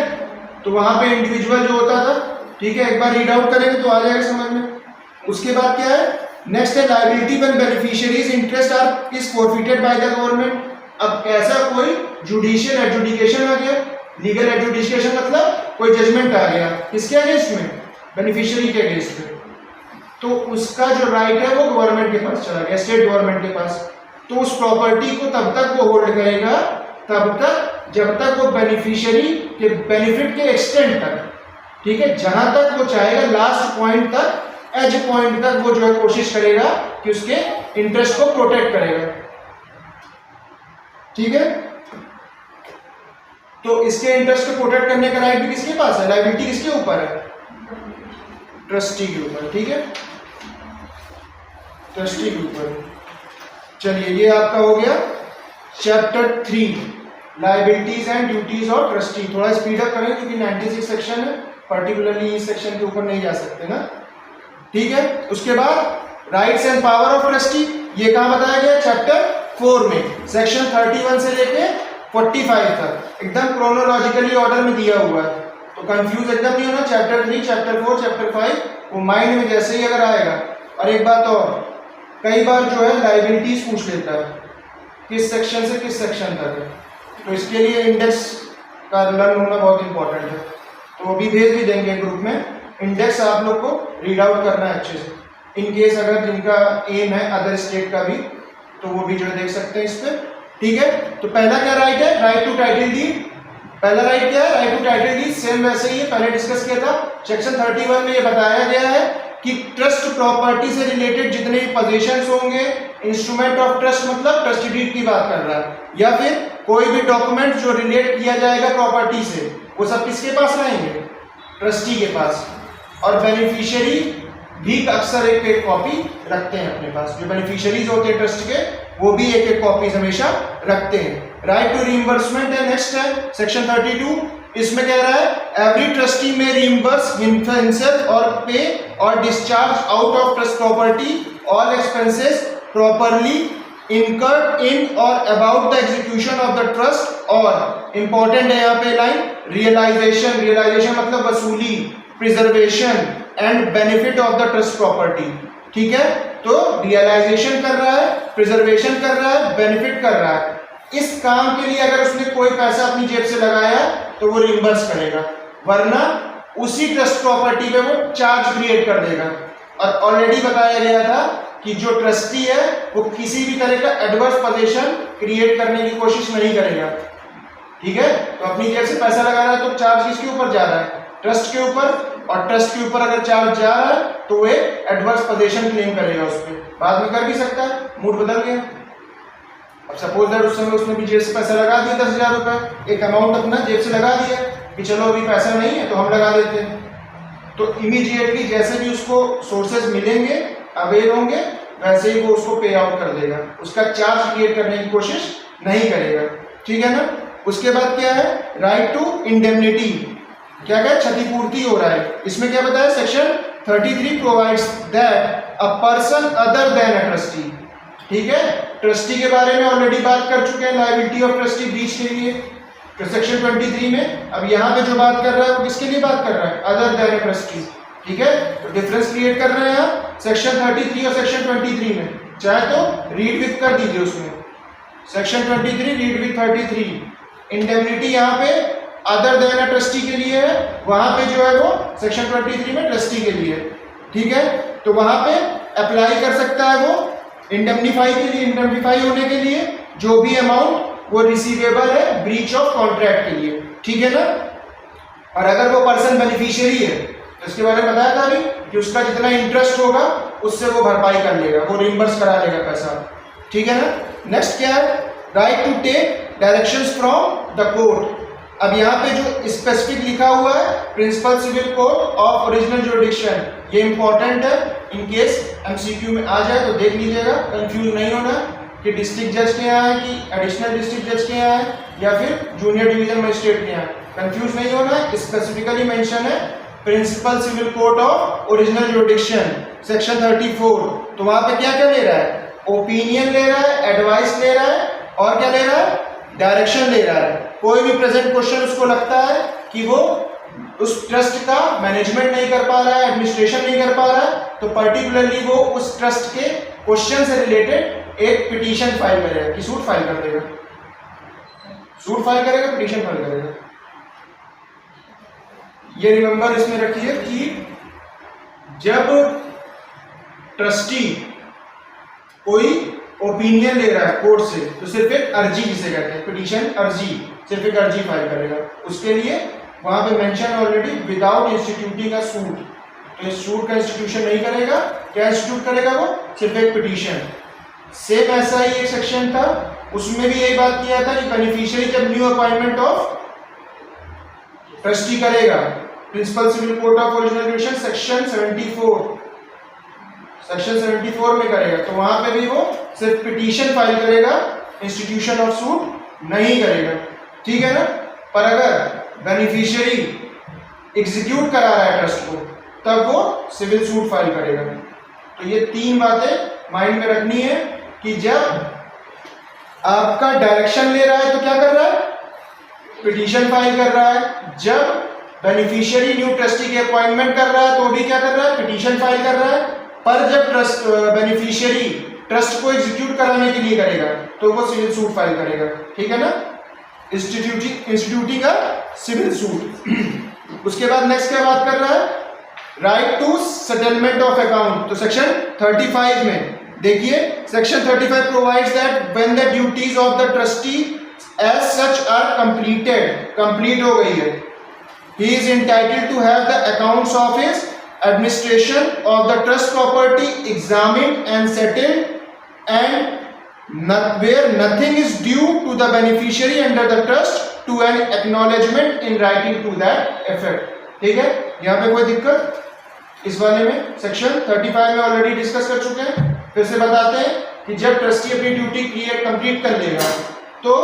तो वहां पे इंडिविजुअल जो होता था, ठीक है, एक बार रीड आउट करेंगे तो आ जाएगा समझ में। उसके बाद क्या है? नेक्स्ट है liability when beneficiaries interest are is forfeited by the government. अब ऐसा कोई जुडिशियल एडजुडिकेशन आ गया, लीगल एडजुडिकेशन मतलब कोई जजमेंट आ गया, किसके अगेंस्ट में? बेनिफिशियरी के अगेंस्ट में, तो उसका जो राइट है वो गवर्नमेंट के पास चला गया, स्टेट गवर्नमेंट के पास। तो उस प्रॉपर्टी को तब तक वो होल्ड करेगा तब तक जब तक वो बेनिफिशियरी के बेनिफिट के एक्सटेंट तक, ठीक है, जहां तक वो चाहेगा लास्ट पॉइंट तक, एज पॉइंट तक वो जो है कोशिश करेगा कि उसके इंटरेस्ट को प्रोटेक्ट करेगा। ठीक है, तो इसके इंटरेस्ट को प्रोटेक्ट करने का राइट भी किसके पास है? लायबिलिटी किसके ऊपर है? ट्रस्टी के ऊपर। ठीक है, ट्रस्टी के ऊपर। चलिए, ये आपका हो गया chapter 3 liabilities and duties of trustee. थोड़ा स्पीड अप करें क्योंकि 96 सेक्शन है, पर्टिकुलरली इस सेक्शन के ऊपर नहीं जा सकते ना। ठीक है, उसके बाद rights and power of trustee, ये कहां बताया गया? चैप्टर 4 में, सेक्शन 31 से लेके 45 तक, एकदम क्रोनोलॉजिकली ऑर्डर में दिया हुआ है, तो कंफ्यूज एकदम नहीं होना। चैप्टर 3, चैप्टर 4, चैप्टर 5 वो माइंड में जैसे ही अगर आएगा। और एक बात और, कई बार जो है लायबिलिटीज पूछ लेता है किस सेक्शन से किस सेक्शन तक है, तो इसके लिए इंडेक्स का लर्न होना बहुत इंपॉर्टेंट है। तो वो भी भेज भी देंगे ग्रुप में, इंडेक्स आप लोग को रीड आउट करना है अच्छे से। इन केस अगर जिनका एम है अदर स्टेट का भी, तो वो भी जो देख सकते हैं इस पर। ठीक है, तो पहला क्या राइट है? Right to title deed. पहला राइट क्या है, right to title deed, same वैसे ही है, पहले डिस्कस किया था। सेक्शन 31 में ये बताया गया है कि ट्रस्ट प्रॉपर्टी से रिलेटेड जितने भी पोजीशंस होंगे, इंस्ट्रूमेंट ऑफ ट्रस्ट मतलब ट्रस्टी डीड की बात कर रहा है, या फिर कोई भी डॉक्यूमेंट जो रिलेट किया जाएगा प्रॉपर्टी से, वो सब किसके पास रहेंगे, ट्रस्टी के पास। और बेनिफिशियरी भी अक्सर एक एक कॉपी रखते हैं अपने पास, जो बेनिफिशियरीज होते हैं ट्रस्ट के वो भी एक एक कॉपी हमेशा रखते हैं। राइट टू रीइंबर्समेंट है नेक्स्ट है सेक्शन 32, इसमें कह रहा है एवरी ट्रस्टी में रीइंबर्स हिमसेल्फ और पे और discharge out of trust property all expenses properly incurred in or about the execution of the trust। और इंपॉर्टेंट है यहाँ पे लाइन रियलाइजेशन, रियलाइजेशन मतलब वसूली, preservation and benefit of the trust property. ठीक है, तो रियलाइजेशन कर रहा है, प्रिजर्वेशन कर रहा है, बेनिफिट कर रहा है। इस काम के लिए अगर उसने कोई पैसा अपनी जेब से लगाया तो वो रिइंबर्स करेगा, वरना उसी ट्रस्ट प्रॉपर्टी पे वो चार्ज क्रिएट कर देगा। और ऑलरेडी बताया गया था कि जो ट्रस्टी है वो किसी भी तरह का एडवर्स पोजीशन क्रिएट करने की कोशिश नहीं करेगा। ठीक है, तो अपनी जेब से पैसा लगा रहा है तो चार्ज किसके ऊपर जा रहा है, ट्रस्ट के ऊपर, और ट्रस्ट के ऊपर अगर चार्ज जा रहा है तो वो एडवर्स पोजीशन क्लेम करेगा उस पर, बाद में कर भी सकता है, मूड बदल गया। अब सपोज दैट उस समय उसने भी जेब से पैसा लगा दिया 10,000 रुपए, एक अमाउंट अपना जेब से लगा दिया कि चलो अभी पैसा नहीं है तो हम लगा देते हैं, तो इमीडिएटली जैसे भी उसको सोर्सेज मिलेंगे, अवेल होंगे, वैसे ही वो उसको पे आउट कर देगा, उसका चार्ज क्रिएट करने की कोशिश नहीं करेगा। ठीक है ना। उसके बाद क्या है, राइट टू इंडेमनिटी, क्या क्या क्षतिपूर्ति हो रहा है, इसमें क्या बताया section 33 provides that a person other than a trustee. ठीक है, ट्रस्टी के बारे में ऑलरेडी बात कर चुके हैं, लायबिलिटी ऑफ ट्रस्टी ब्रीच के लिए, तो सेक्शन 23 में। अब यहाँ पे जो बात कर रहा है वो किसके लिए बात कर रहा है, अदर देन अ ट्रस्टी। ठीक है, तो डिफरेंस क्रिएट कर रहे हैं आप सेक्शन 33 और सेक्शन 23 में, चाहे तो रीड विथ कर दीजिए उसमें, सेक्शन 23 रीड विथ 33। इंडेमनिटी यहाँ पे अदर देन अ ट्रस्टी के लिए है, वहां पे जो है वो सेक्शन 23 में ट्रस्टी के लिए। ठीक है, तो वहां पे अप्लाई कर सकता है वो इंडेमनीफाई के लिए, इंडेमनीफाई होने के लिए जो भी अमाउंट वो रिसीवेबल है ब्रीच ऑफ कॉन्ट्रैक्ट के लिए। ठीक है ना। और अगर वो पर्सन बेनिफिशियरी है तो इसके बारे में बताया था अभी कि उसका जितना इंटरेस्ट होगा उससे वो भरपाई कर लेगा, वो रिइंबर्स करा लेगा पैसा। ठीक है ना। नेक्स्ट क्या है, right to take directions from the court. अब यहाँ पे जो स्पेसिफिक लिखा हुआ है principal civil code of original jurisdiction, ये इंपॉर्टेंट है, इन केस एमसीक्यू में आ जाए तो देख लीजिएगा, कंफ्यूज नहीं होना कि डिस्ट्रिक्ट जज के यहाँ है कि एडिशनल डिस्ट्रिक्ट जज के यहाँ है या फिर जूनियर डिवीजन मजिस्ट्रेट के यहाँ, कंफ्यूज नहीं होना। स्पेसिफिकली मेंशन है principal civil code of original jurisdiction section 34। तो वहां पे क्या क्या ले रहा है, ओपिनियन ले रहा है, एडवाइस ले रहा है, और क्या ले रहा है, डायरेक्शन ले रहा है। कोई भी प्रेजेंट क्वेश्चन उसको लगता है कि वो उस ट्रस्ट का मैनेजमेंट नहीं कर पा रहा है, एडमिनिस्ट्रेशन नहीं कर पा रहा है, तो पर्टिकुलरली वो उस ट्रस्ट के क्वेश्चन से रिलेटेड एक पिटीशन फाइल करेगा, कि सूट फाइल कर देगा, सूट फाइल करेगा, पिटीशन फाइल करेगा। ये रिमेंबर इसमें रखिए कि जब ट्रस्टी कोई ओपिनियन ले रहा है कोर्ट से तो सिर्फ एक अर्जी जिसे कहते हैं पिटीशन अर्जी, सिर्फ एक अर्जी फाइल करेगा। उसके लिए वहां पे मेंशन ऑलरेडी विदाउट इंस्टीट्यूटिंग अ सूट, तो इस सूट का इंस्टीट्यूशन नहीं करेगा। क्या इंस्टीट्यूट करेगा वो, सिर्फ एक पिटीशन। सेम ऐसा ही एक सेक्शन था, उसमें भी यही बात किया था कि बेनिफिशियरी जब न्यू अपॉइंटमेंट ऑफ ट्रस्टी करेगा, principal civil code of original jurisdiction section 74 में करेगा, तो वहां पे भी वो सिर्फ पिटीशन फाइल करेगा, इंस्टीट्यूशन ऑफ सूट नहीं करेगा। ठीक है ना। पर अगर बेनिफिशियरी एग्जीक्यूट करा रहा है ट्रस्ट को तब वो सिविल सूट फाइल करेगा। तो ये तीन बातें माइंड में रखनी है कि जब आपका डायरेक्शन ले रहा है तो क्या कर रहा है, पिटीशन फाइल कर रहा है। जब बेनिफिशियरी न्यू ट्रस्टी की अपॉइंटमेंट कर रहा है तो भी क्या कर रहा है, पिटीशन फाइल कर रहा है। पर जब बेनिफिशियरी ट्रस्ट को एग्जीक्यूट कराने के लिए करेगा तो वो सिविल सूट फाइल करेगा। ठीक है ना, इंस्टीट्यूटिंग अ सिविल सूट। उसके बाद नेक्स्ट क्या बात कर रहा है, right to settlement of account. तो सेक्शन 35 में देखिए, section 35 provides that when the duties of the trustee as such are completed, complete हो गई है। He is entitled to have the accounts of his administration of the trust property examined and settled and where nothing is due to the beneficiary under the trust to an acknowledgement in writing to that effect। ठीक है, यहाँ पे कोई दिक्कत इस वाले में? Section 35 में ऑलरेडी डिस्कस कर चुके हैं, फिर से बताते हैं कि जब ट्रस्टी अपनी ड्यूटी क्लियर कंप्लीट कर लेगा तो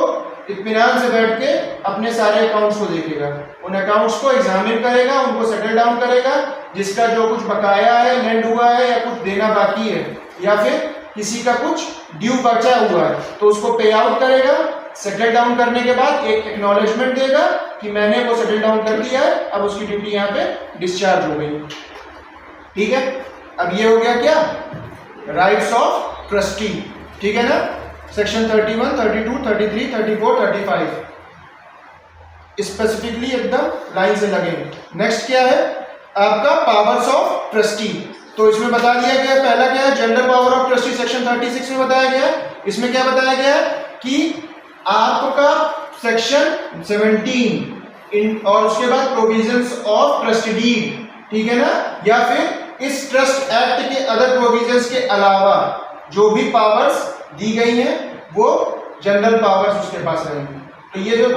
इत्मीनान से बैठ के अपने सारे अकाउंट्स को देखेगा, उन अकाउंट्स को एग्जामिन करेगा, उनको सेटल डाउन करेगा, जिसका जो कुछ बकाया है, लैंड हुआ है या कुछ देना बाकी है या फिर किसी का कुछ ड्यू बचा हुआ है तो उसको पे आउट करेगा। सेटल डाउन करने के बाद एक एक्नॉलेजमेंट देगा कि मैंने वो सेटल डाउन कर दिया है, अब उसकी ड्यूटी यहाँ पे डिस्चार्ज हो गई। ठीक है, अब ये हो गया क्या? Rights of trustee. ठीक है ना, सेक्शन 31, 32, 33, 34, 35 स्पेसिफिकली एकदम लाइन से लगेंगे। नेक्स्ट क्या है आपका? Powers of trustee. तो इसमें बता दिया गया, पहला क्या है? General power of trustee section 36 में बताया गया है। इसमें क्या बताया गया है कि आपका सेक्शन 17 और उसके बाद प्रोविजंस ऑफ ट्रस्ट डीड, ठीक है ना, या फिर इस ट्रस्ट एक्ट के अदर प्रोविजंस के अलावा जो भी पावर्स दी गई हैं वो जनरल पावर्स उसके पास रहेंगी। तो ये जो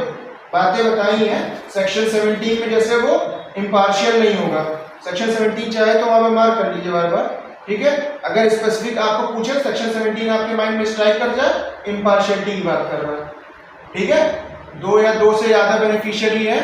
बातें बताई हैं सेक्शन 17 में, जैसे वो इम्पार्शियल नहीं होगा। सेक्शन 17 चाहे तो वहां पे मार्क कर लीजिए बार बार, ठीक है। अगर स्पेसिफिक आपको पूछे सेक्शन 17 आपके माइंड में स्ट्राइक कर जाए, इम्पार्शियलिटी की बात कर रहा है, ठीक है। दो या दो से ज्यादा बेनिफिशियरी है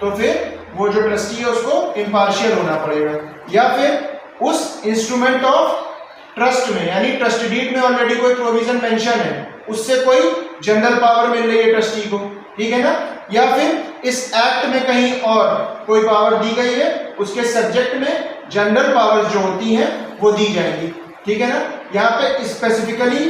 तो फिर वो जो ट्रस्टी है उसको इम्पार्शियल होना पड़ेगा, या फिर उस इंस्ट्रूमेंट ऑफ ट्रस्ट में यानी ट्रस्ट डीड में ऑलरेडी कोई प्रोविजन मेंशन है, उससे कोई जनरल पावर मिल रही है ट्रस्टी को, ठीक है ना, या फिर इस एक्ट में कहीं और कोई पावर दी गई है, उसके सब्जेक्ट में जनरल पावर्स जो होती हैं वो दी जाएंगी, ठीक है ना। यहाँ पे स्पेसिफिकली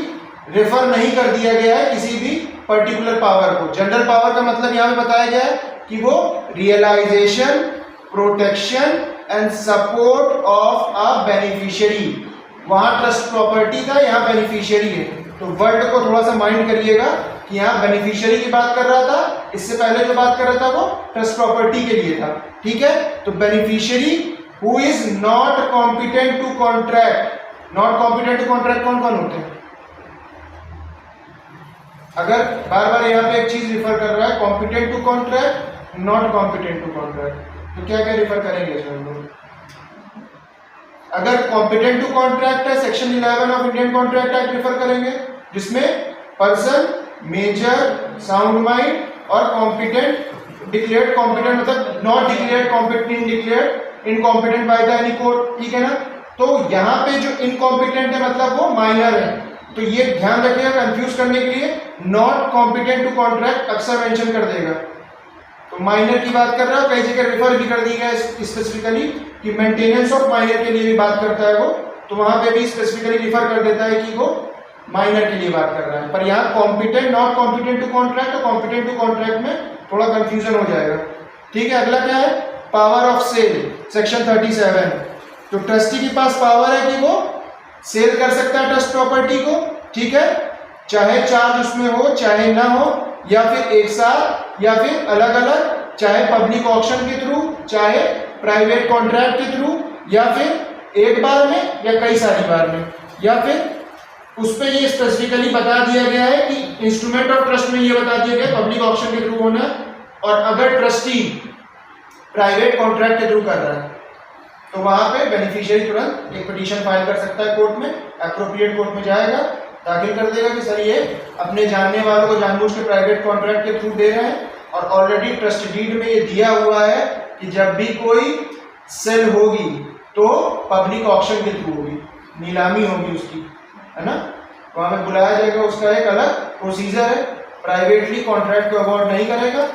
रेफर नहीं कर दिया गया है किसी भी पर्टिकुलर पावर को। जनरल पावर का मतलब यहाँ पे बताया गया है कि वो realisation, protection and support of a beneficiary. वहां ट्रस्ट प्रॉपर्टी था, यहाँ बेनिफिशियरी है, तो वर्ड को थोड़ा सा माइंड करिएगा कि यहाँ बेनिफिशियरी की बात कर रहा था, इससे पहले जो बात कर रहा था वो ट्रस्ट प्रॉपर्टी के लिए था, ठीक है। तो beneficiary who is not competent to contract. Not competent to contract कौन कौन होते हैं? अगर बार बार यहाँ पे एक चीज रिफर कर रहा है, competent to contract, not competent to contract, तो क्या क्या रिफर करेंगे इसमें हम लोग? अगर कॉम्पिटेंट टू कॉन्ट्रैक्ट है, section 11 of Indian contract act refer करेंगे, जिसमें पर्सन, मेजर, साउंड माइंड और कॉम्पिटेंट, डिक्लेयर्ड कॉम्पिटेंट मतलब not declared competent, declared incompetent by the any court, ठीक है ना। तो यहाँ पे जो इनकॉम्पिटेंट है मतलब वो माइनर है, तो ये ध्यान रखिएगा कंफ्यूज करने के लिए नॉट कॉम्पिटेंट टू कॉन्ट्रैक्ट अक्सर मेंशन कर देगा। तो माइनर की बात कर रहा है, कई जगह रिफर भी कर दी गया स्पेसिफिकली कि मेंटेनेंस ऑफ माइनर के लिए भी बात करता है वो, तो वहां पे भी स्पेसिफिकली रिफर कर देता है कि वो माइनर के लिए बात कर रहा है। पर यहाँ competent, not competent to contract और कॉम्पिटेंट टू कॉन्ट्रैक्ट में थोड़ा कंफ्यूजन हो जाएगा, ठीक है। अगला क्या है? Power of sale, section 37। तो ट्रस्टी के पास पावर है कि वो सेल कर सकता है ट्रस्ट प्रॉपर्टी को, ठीक है, चाहे चार्ज उसमें हो चाहे ना हो, या फिर एक साथ या फिर अलग अलग, चाहे पब्लिक ऑक्शन के थ्रू, चाहे प्राइवेट कॉन्ट्रैक्ट के थ्रू, या फिर एक बार में या कई सारी बार में, या फिर उस पर ये स्पेसिफिकली बता दिया गया है कि इंस्ट्रूमेंट ऑफ ट्रस्ट में ये बता दिया गया पब्लिक ऑक्शन के थ्रू होना, और अगर ट्रस्टी प्राइवेट कॉन्ट्रैक्ट के थ्रू कर रहा है तो वहां पे बेनिफिशियरी तुरंत एक पिटीशन फाइल कर सकता है कोर्ट में, एप्रोप्रिएट कोर्ट में जाएगा, दाखिल कर देगा कि सर ये अपने जानने वालों को जानबूझ के प्राइवेट कॉन्ट्रैक्ट के थ्रू दे रहे हैं, और ऑलरेडी ट्रस्ट डीड में ये दिया हुआ है कि जब भी कोई सेल होगी तो पब्लिक ऑक्शन के थ्रू होगी, नीलामी होगी उसकी, है ना, वहां पे बुलाया जाएगा, उसका एक अलग प्रोसीजर है, प्राइवेटली कॉन्ट्रैक्ट को अवॉर्ड नहीं करेगा।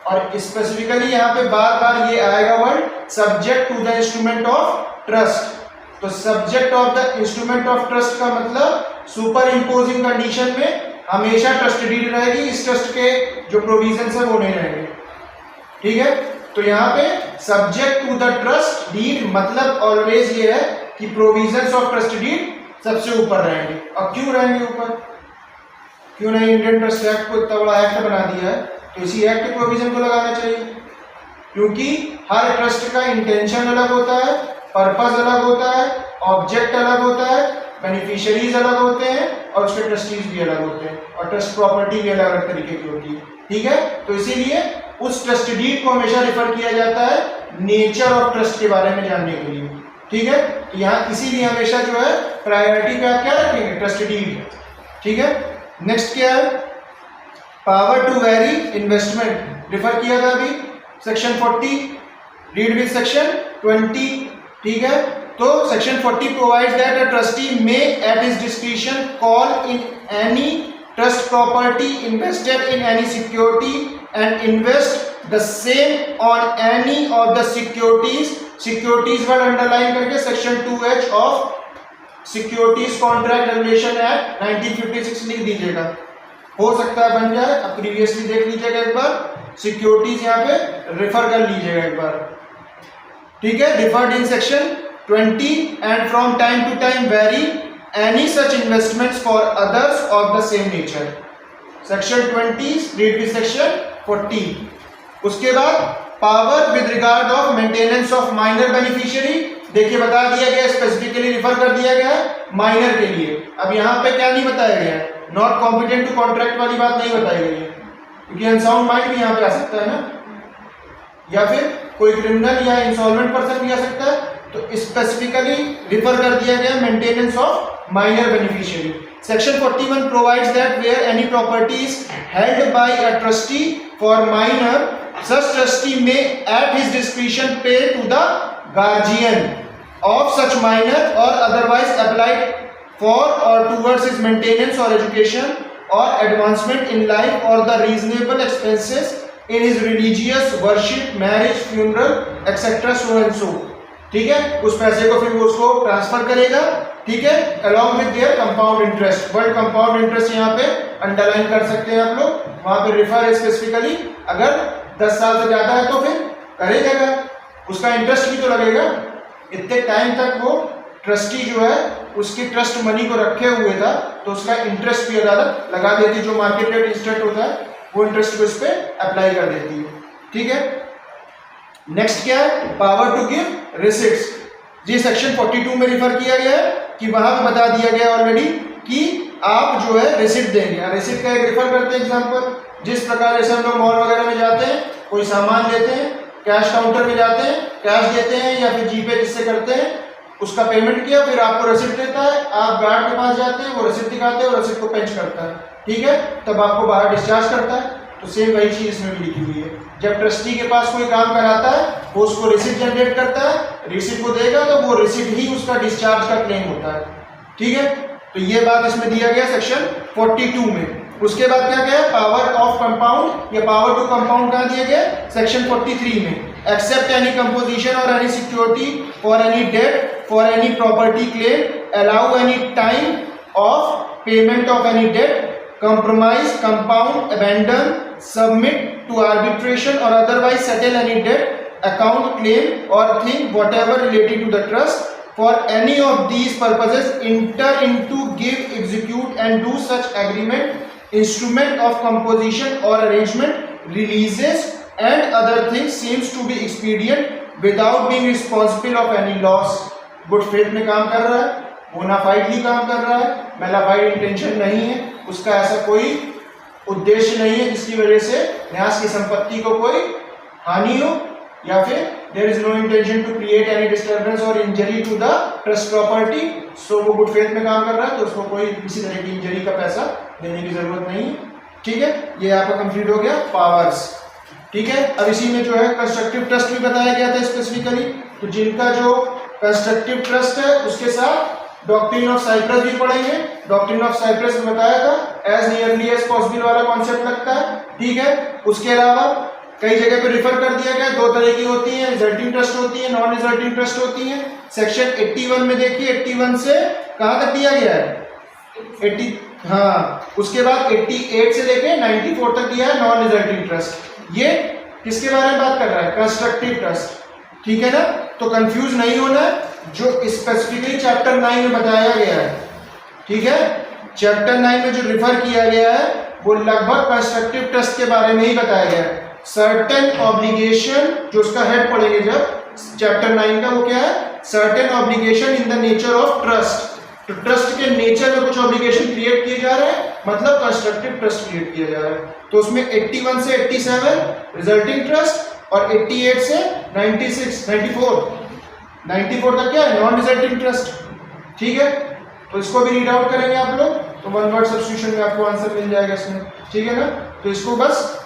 और स्पेसिफिकली यहाँ पे बार बार ये आएगा word subject to the instrument of trust. तो subject of the instrument of trust का मतलब सुपर इम्पोजिंग कंडीशन में हमेशा ट्रस्ट डीड रहेगी, इस ट्रस्ट के जो प्रोविजंस है वो नहीं रहेंगे, ठीक है। तो यहाँ पे subject to the trust deed मतलब ऑलवेज ये है कि प्रोविजंस ऑफ ट्रस्ट डीड सबसे ऊपर रहेंगे। और क्यों रहेंगे ऊपर? क्यों नहीं, इंडियन ट्रस्ट एक्ट को इतना बड़ा एक्ट बना दिया है तो इसी एक्ट के प्रोविजन को लगाना चाहिए, क्योंकि हर ट्रस्ट का इंटेंशन अलग होता है, पर्पस अलग होता है, ऑब्जेक्ट अलग होता है, बेनिफिशियरीज अलग होते हैं और उसके ट्रस्टीज भी अलग होते हैं और ट्रस्ट प्रॉपर्टी भी अलग अलग तरीके की होती है। ठीक है, तो इसीलिए उस ट्रस्ट डीड को हमेशा रेफर किया जाता है नेचर ऑफ ट्रस्ट के बारे में जानने के लिए। ठीक है, तो यहाँ इसीलिए हमेशा जो है प्रायोरिटी पे आप क्या रखेंगे, ट्रस्ट डीड। ठीक है, नेक्स्ट क्या है, power to vary investment refer किया था अभी सेक्शन 40, रीड विद सेक्शन 20। ठीक है, तो section 40 provides that a trustee may at his discretion call in any trust property invested in any security and invest the same on any of the securities word underline करके section 2H of securities contract regulation act 1956 लिख दीजिएगा, हो सकता है बन जाए। अब previously देख लीजिएगा एक बार, सिक्योरिटीज यहाँ पे रेफर कर लीजिएगा एक बार। ठीक है, referred in section 20 and from time to time vary any such investments for others of the same nature. Section 20 read with section 40। उसके बाद power with regard of maintenance of minor beneficiary, देखिए बता दिया गया, स्पेसिफिकली रिफर कर दिया गया है माइनर के लिए। अब यहाँ पे क्या नहीं बताया गया है, नॉट कॉम्पिटेंट टू कॉन्ट्रैक्ट वाली बात नहीं बताई गई है, क्योंकि अनसाउंड माइंड भी यहाँ पे आ सकता है ना, या फिर कोई क्रिमिनल या इंसॉल्वेंट पर्सन भी आ सकता है, तो स्पेसिफिकली रिफर कर दिया गया maintenance of minor beneficiary. Section 41 provides that where any property is held by a trustee for minor, such trustee may at his discretion pay to the guardian of such minor or otherwise applied for or towards his maintenance or education or advancement in life or the reasonable expenses in his religious worship, marriage, funeral, etc. so and so। ठीक है, उस पैसे को फिर वो उसको transfer करेगा। ठीक है, along with their compound interest, word compound interest यहाँ पे अंडरलाइन कर सकते हैं आप लोग, वहां पे रिफर स्पेसिफिकली, अगर 10 साल से ज्यादा है तो फिर करेगा, उसका इंटरेस्ट भी तो लगेगा। इतने टाइम तक वो ट्रस्टी जो है उसकी ट्रस्ट मनी को रखे हुए था तो उसका इंटरेस्ट भी अदालत लगा देती, जो मार्केट रेट इंस्टेंट होता है वो इंटरेस्ट को इस पे अप्लाई कर देती है। ठीक है, नेक्स्ट क्या है, पावर टू गिव रिसिट्स। जी सेक्शन 42 में रिफर किया गया है कि वहां पे बता दिया गया ऑलरेडी कि आप जो है रिसिट देंगे। रिसिट का एक रेफर करते हैं एग्जांपल, जिस प्रकार जैसे हम लोग मॉल वगैरह में जाते हैं, कोई सामान लेते हैं, कैश काउंटर में जाते हैं, कैश देते हैं या फिर जीपे जिससे करते हैं, उसका पेमेंट किया, फिर आपको रसीद देता है, आप गार्ड के पास जाते हैं, वो रसीद दिखाते हैं, वो रसीद को पेंच करता है। ठीक है, तब आपको बाहर डिस्चार्ज करता है। तो सेम वही चीज इसमें भी लिखी हुई है, जब ट्रस्टी के पास कोई काम कराता है वो उसको रिसीट जनरेट करता है, रिसीट को देगा तो वो रिसीट ही उसका डिस्चार्ज का क्लेम होता है। ठीक है, तो ये बात इसमें दिया गया सेक्शन 42 में। उसके बाद क्या क्या है, पावर ऑफ कंपाउंड या पावर टू कंपाउंड कहाँ दिया गया, सेक्शन 43 में। एक्सेप्ट एनी कंपोजिशन और any security for any debt for any property claim, allow any time of payment of any debt, compromise, compound, abandon, submit to arbitration or otherwise settle any debt, account, claim or thing whatever relating to the trust. For any of these purposes, enter into, give, execute and do such agreement, instrument of composition or arrangement, releases and other things seems to be expedient without being responsible of any loss. Good faith में काम कर रहा है, बोनाफाइडली काम कर रहा है, mala fide intention नहीं है, उसका ऐसा कोई उद्देश्य नहीं है जिसकी वजह से न्यास की संपत्ति को कोई हानि हो, या फिर there is no intention to create any disturbance or injury to the trust property. So वो गुड फेथ में काम कर रहा है तो उसको कोई किसी तरह की इंजरी का पैसा देने की जरूरत नहीं है। ठीक है, ये आपका कंप्लीट हो गया पावर्स। ठीक है, अब इसी में जो है कंस्ट्रक्टिव ट्रस्ट भी बताया गया था स्पेसिफिकली, तो जिनका जो कंस्ट्रक्टिव ट्रस्ट है उसके साथ डॉक्ट्रिन ऑफ साइप्रस भी पढ़ेंगे। डॉक्ट्रिन ऑफ साइप्रस में बताया था एज नियरली एज पॉसिबल वाला कॉन्सेप्ट लगता है। ठीक है, उसके अलावा कई जगह पे रिफर कर दिया गया, दो तरह की होती है, रिजल्टिंग ट्रस्ट होती है, नॉन रिजल्टिंग ट्रस्ट होती है। सेक्शन 81 में देखिए, 81 से कहां तक दिया गया है, 80, हाँ, उसके बाद 88 से लेके 94 तक दिया है नॉन रिजल्टिंग ट्रस्ट। ये किसके बारे में बात कर रहा है, कंस्ट्रक्टिव ट्रस्ट। ठीक है ना, तो कंफ्यूज नहीं होना, जो स्पेसिफिकली चैप्टर 9 में बताया गया है। ठीक है, चैप्टर 9 में जो रिफर किया गया है वो लगभग कंस्ट्रक्टिव ट्रस्ट के बारे में ही बताया गया है। सर्टेन ऑब्लिगेशन, जो उसका हेड पढ़ेंगे जब चैप्टर 9 का, वो क्या है? Certain obligation in the nature of trust. तो ट्रस्ट के नेचर में कुछ ऑब्लिगेशन क्रिएट किए जा रहे हैं, मतलब कंस्ट्रक्टिव ट्रस्ट क्रिएट किया जा रहा है। तो उसमें 81 से 87 रिजल्टिंग ट्रस्ट और 88 से 94 तक क्या है? Non resulting trust. ठीक है, तो इसको भी रीड आउट करेंगे आप लोग, तो वन वर्ड सब्स्टिट्यूशन में आपको आंसर मिल जाएगा इसमें। ठीक है ना, तो इसको बस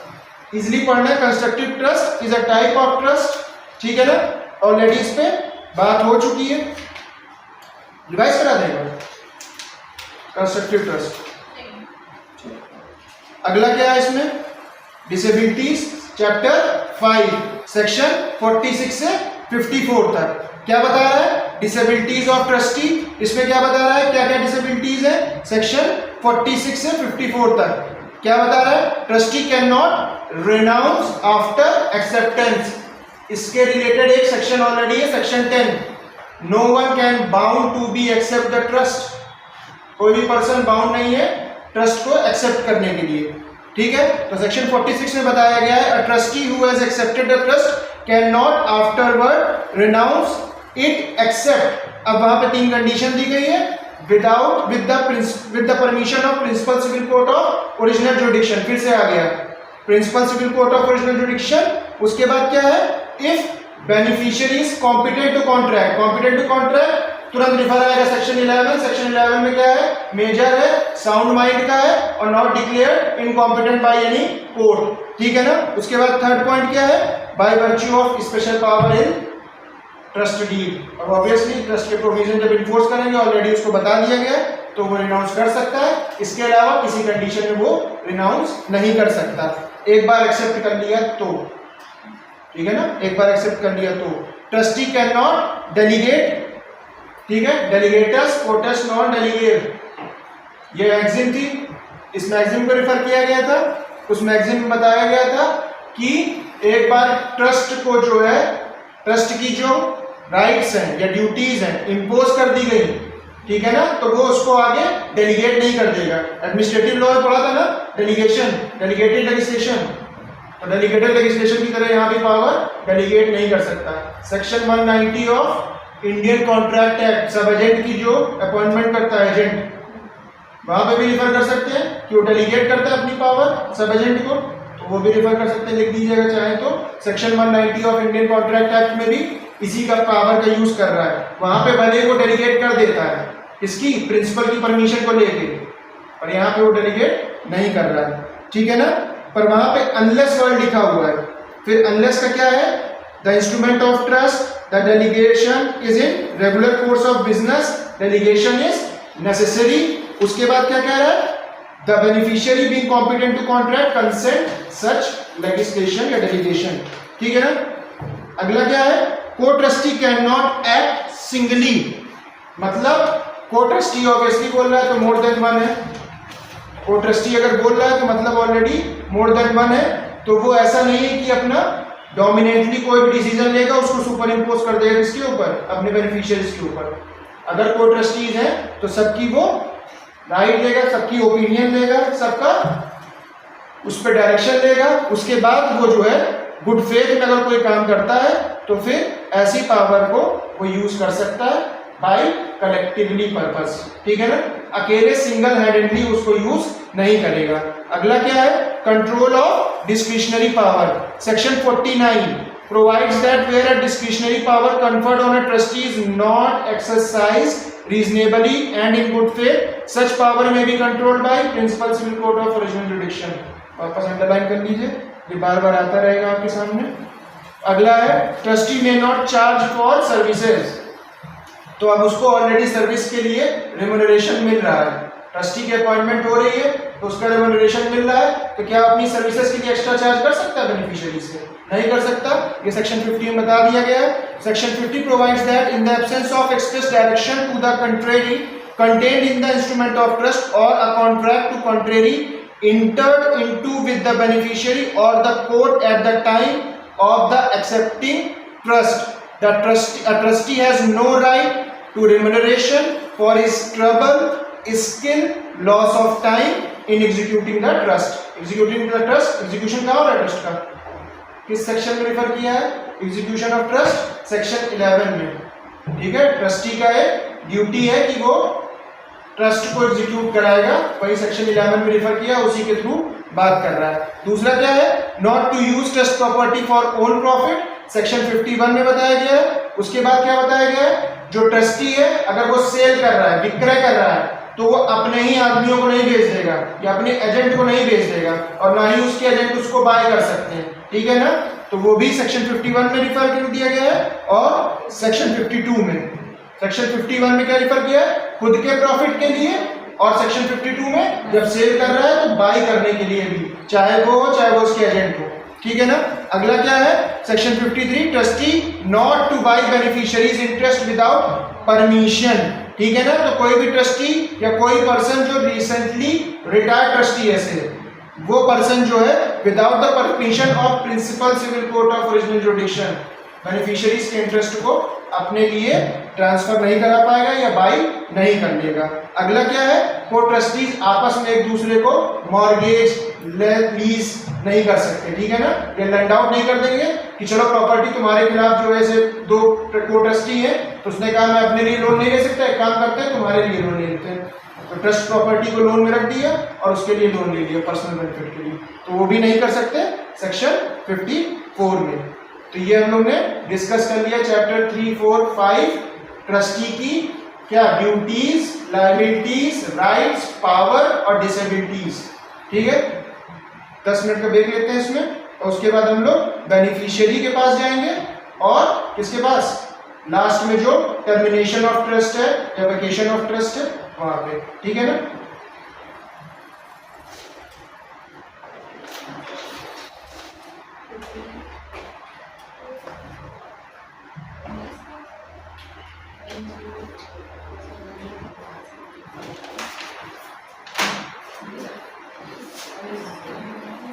इजिली पढ़ना है। Constructive trust is a type of trust. ठीक है ना, ऑलरेडी इस पे बात हो चुकी है, रिवाइज करा देंगे कंस्ट्रक्टिव ट्रस्ट। अगला क्या है इसमें? डिसेबिलिटीज, चैप्टर 5 सेक्शन 46 से 54 तक क्या बता रहा है? Disabilities of trustee. इसमें क्या बता रहा है, क्या क्या डिसेबिलिटीज है? सेक्शन 46 से 54 तक क्या बता रहा है? Trustee can not renounce after acceptance. इसके रिलेटेड एक सेक्शन ऑलरेडी है, section 10। No one can bound to be accept the trust. कोई भी पर्सन बाउंड नहीं है ट्रस्ट को एक्सेप्ट करने के लिए। ठीक है, तो सेक्शन 46 में बताया गया है, a trustee who has accepted the trust can not afterward renounce it accept. अब वहां पे 3 कंडीशन दी गई है, without with the permission of principal civil court of original jurisdiction. फिर से आ गया principal civil court of original jurisdiction. उसके बाद क्या है? If beneficiary is competent to contract. Competent to contract तुरंत रिफर आएगा सेक्शन 11। सेक्शन 11 में क्या है? मेजर है, साउंड माइंड का है और not declared incompetent by any court. ठीक है ना, उसके बाद थर्ड पॉइंट क्या है? By virtue of special power in trust deed. और ऑब्वियसली ट्रस्ट के प्रोविजन जब इन्फोर्स करेंगे, ऑलरेडी उसको बता दिया गया है, तो वो रिनाउंस कर सकता है। इसके अलावा किसी कंडीशन में वो रिनाउंस नहीं कर सकता। एक बार एक्सेप्ट कर लिया तो, ठीक है ना, एक बार एक्सेप्ट कर लिया तो। Trustee can not delegate. ठीक है, डेलीगेटर्स कोटस नॉन डेलीगेट, ये मैगजीन थी, इस मैगजीन को रिफर किया गया था। उस मैगजीन में बताया गया था कि एक बार ट्रस्ट को जो है, ट्रस्ट की जो राइट्स हैं या ड्यूटीज हैं इंपोज कर दी गई, ठीक है ना, तो वो उसको आगे डेलीगेट नहीं कर देगा। एडमिनिस्ट्रेटिव लॉ में पढ़ा था ना, डेलीगेशन, डेलीगेटेड लेजिस्लेशन, तो डेलीगेटेड लेजिस्लेशन की तरह यहाँ भी पावर डेलीगेट नहीं कर सकता। Section 190 of Indian contract act, सब एजेंट की जो अपॉइंटमेंट करता है एजेंट, वहां पे भी रिफर कर सकते हैं कि वो डेलीगेट करता है अपनी पावर सब एजेंट को, तो वो भी रिफर कर सकते हैं, लिख दीजिएगा चाहे तो। Section 190 of Indian contract act में भी इसी का पावर का यूज कर रहा है। वहां पे भले वो डेलीगेट कर देता है इसकी प्रिंसिपल की परमिशन को लेके, और यहाँ पे वो डेलीगेट नहीं कर रहा है। ठीक है ना, पर वहां पे अनलेस वर्ड लिखा हुआ है। फिर अनलेस का क्या है? The instrument of trust, the delegation is in regular course of business, delegation is necessary. उसके बाद क्या कह रहा है? The beneficiary being competent to contract consent such legislation या डेलीगेशन। ठीक है ना, अगला क्या है? Co trustee can not act singly, मतलब को ट्रस्टी ऑब्वियसली बोल रहा है तो मोर देन वन है। को ट्रस्टी अगर बोल रहा है तो मतलब ऑलरेडी मोर देन वन है, तो वो ऐसा नहीं है कि अपना डोमिनेटली कोई भी डिसीजन लेगा उसको सुपर इम्पोज कर देगा इसके ऊपर, अपने बेनिफिशियरीज के ऊपर। अगर को ट्रस्टीज हैं तो सबकी वो राइट लेगा, सबकी ओपिनियन लेगा, सबका उस पर डायरेक्शन लेगा। उसके बाद वो जो है गुड फेथ में अगर कोई काम करता है तो फिर ऐसी पावर को वो यूज कर सकता है बाय कलेक्टिवली पर्पस। ठीक है ना, अकेले सिंगल हैंडेडली उसको यूज नहीं करेगा। अगला क्या है? Control of discretionary power. Section 49 provides that where a discretionary power conferred on a trustee is not exercised reasonably and in good faith, such power may be controlled by principal civil court of original jurisdiction। वापस underline कर लीजिए, ये बार बार आता रहेगा आपके सामने। अगला है trustee may not charge for services. तो अब उसको ऑलरेडी सर्विस के लिए रेम्यूनरेशन मिल रहा है, ट्रस्टी की अपॉइंटमेंट हो रही है तो उसका रेम्यूनरेशन मिल रहा है, तो क्या अपनी सर्विसेज के लिए एक्स्ट्रा चार्ज कर सकता है बेनिफिशियरी से? नहीं कर सकता। ये सेक्शन 50 में बता दिया गया है। Section 50 provides that in the absence of express direction to the contrary contained in the instrument of trust or a contract to contrary entered into with the beneficiary or the court at the time of the accepting trust, a trustee has no right to remuneration for his trouble skill, loss of time in executing the trust. Executing the trust, execution कहाँ हो रहा है trust का, किस section में refer किया है, execution of trust section 11 में। ठीक है, ट्रस्टी का एक ड्यूटी है कि वो ट्रस्ट को एग्जीक्यूट कराएगा, वही सेक्शन 11 में रिफर किया, उसी के थ्रू बात कर रहा है। दूसरा क्या है, not to use trust property for own profit, section 51 में बताया गया है। उसके बाद क्या बताया गया है, जो ट्रस्टी है अगर वो सेल कर रहा है, विक्रय कर रहा है, तो वो अपने ही आदमियों को नहीं भेज देगा या अपने एजेंट को नहीं भेज देगा, और ना ही उसके एजेंट उसको बाय कर सकते हैं। ठीक है ना, तो वो भी सेक्शन 51 में रिफर कर दिया गया है। और सेक्शन 52 में, सेक्शन 51 में क्या रिफर किया है, खुद के प्रॉफिट के लिए, और सेक्शन 52 में जब सेल कर रहा है तो बाय करने के लिए भी, चाहे वो हो चाहे वो उसके एजेंट हो। ठीक है ना, अगला क्या है, section 53, trustee not to buy beneficiary's interest without permission. ठीक है ना, तो कोई भी ट्रस्टी या कोई पर्सन जो रिसेंटली रिटायर्ड ट्रस्टी है से, वो पर्सन जो है without the permission of principal civil court of original jurisdiction beneficiary's के इंटरेस्ट को अपने लिए ट्रांसफर नहीं करा पाएगा या बाई नहीं कर लेगा। अगला क्या है, को ट्रस्टीज आपस में एक दूसरे को मॉर्गेज लीज नहीं कर सकते। ठीक है ना, ये लैंड आउट नहीं कर देंगे कि चलो प्रॉपर्टी तुम्हारे खिलाफ जो है से दो को ट्रस्टी है, तो उसने कहा मैं अपने लिए लोन नहीं ले सकता, एक काम करते हैं तुम्हारे लिए लोन ले लेते हैं, तो ट्रस्ट प्रॉपर्टी को लोन में रख दिया और उसके लिए लोन ले लिया पर्सनल बेनिफिट के लिए, तो वो भी नहीं कर सकते सेक्शन 54 में। तो ये हम लोग ने डिस्कस कर लिया चैप्टर 3, 4, 5 ट्रस्टी की क्या ड्यूटीज, लायबिलिटीज, राइट्स, पावर और डिसेबिलिटीज। ठीक है, 10 मिनट का ब्रेक लेते हैं इसमें, और उसके बाद हम लोग बेनिफिशियरी के पास जाएंगे और किसके पास, लास्ट में जो टर्मिनेशन ऑफ ट्रस्ट है या वेकेशन ऑफ ट्रस्ट है वहां पे। ठीक है ना।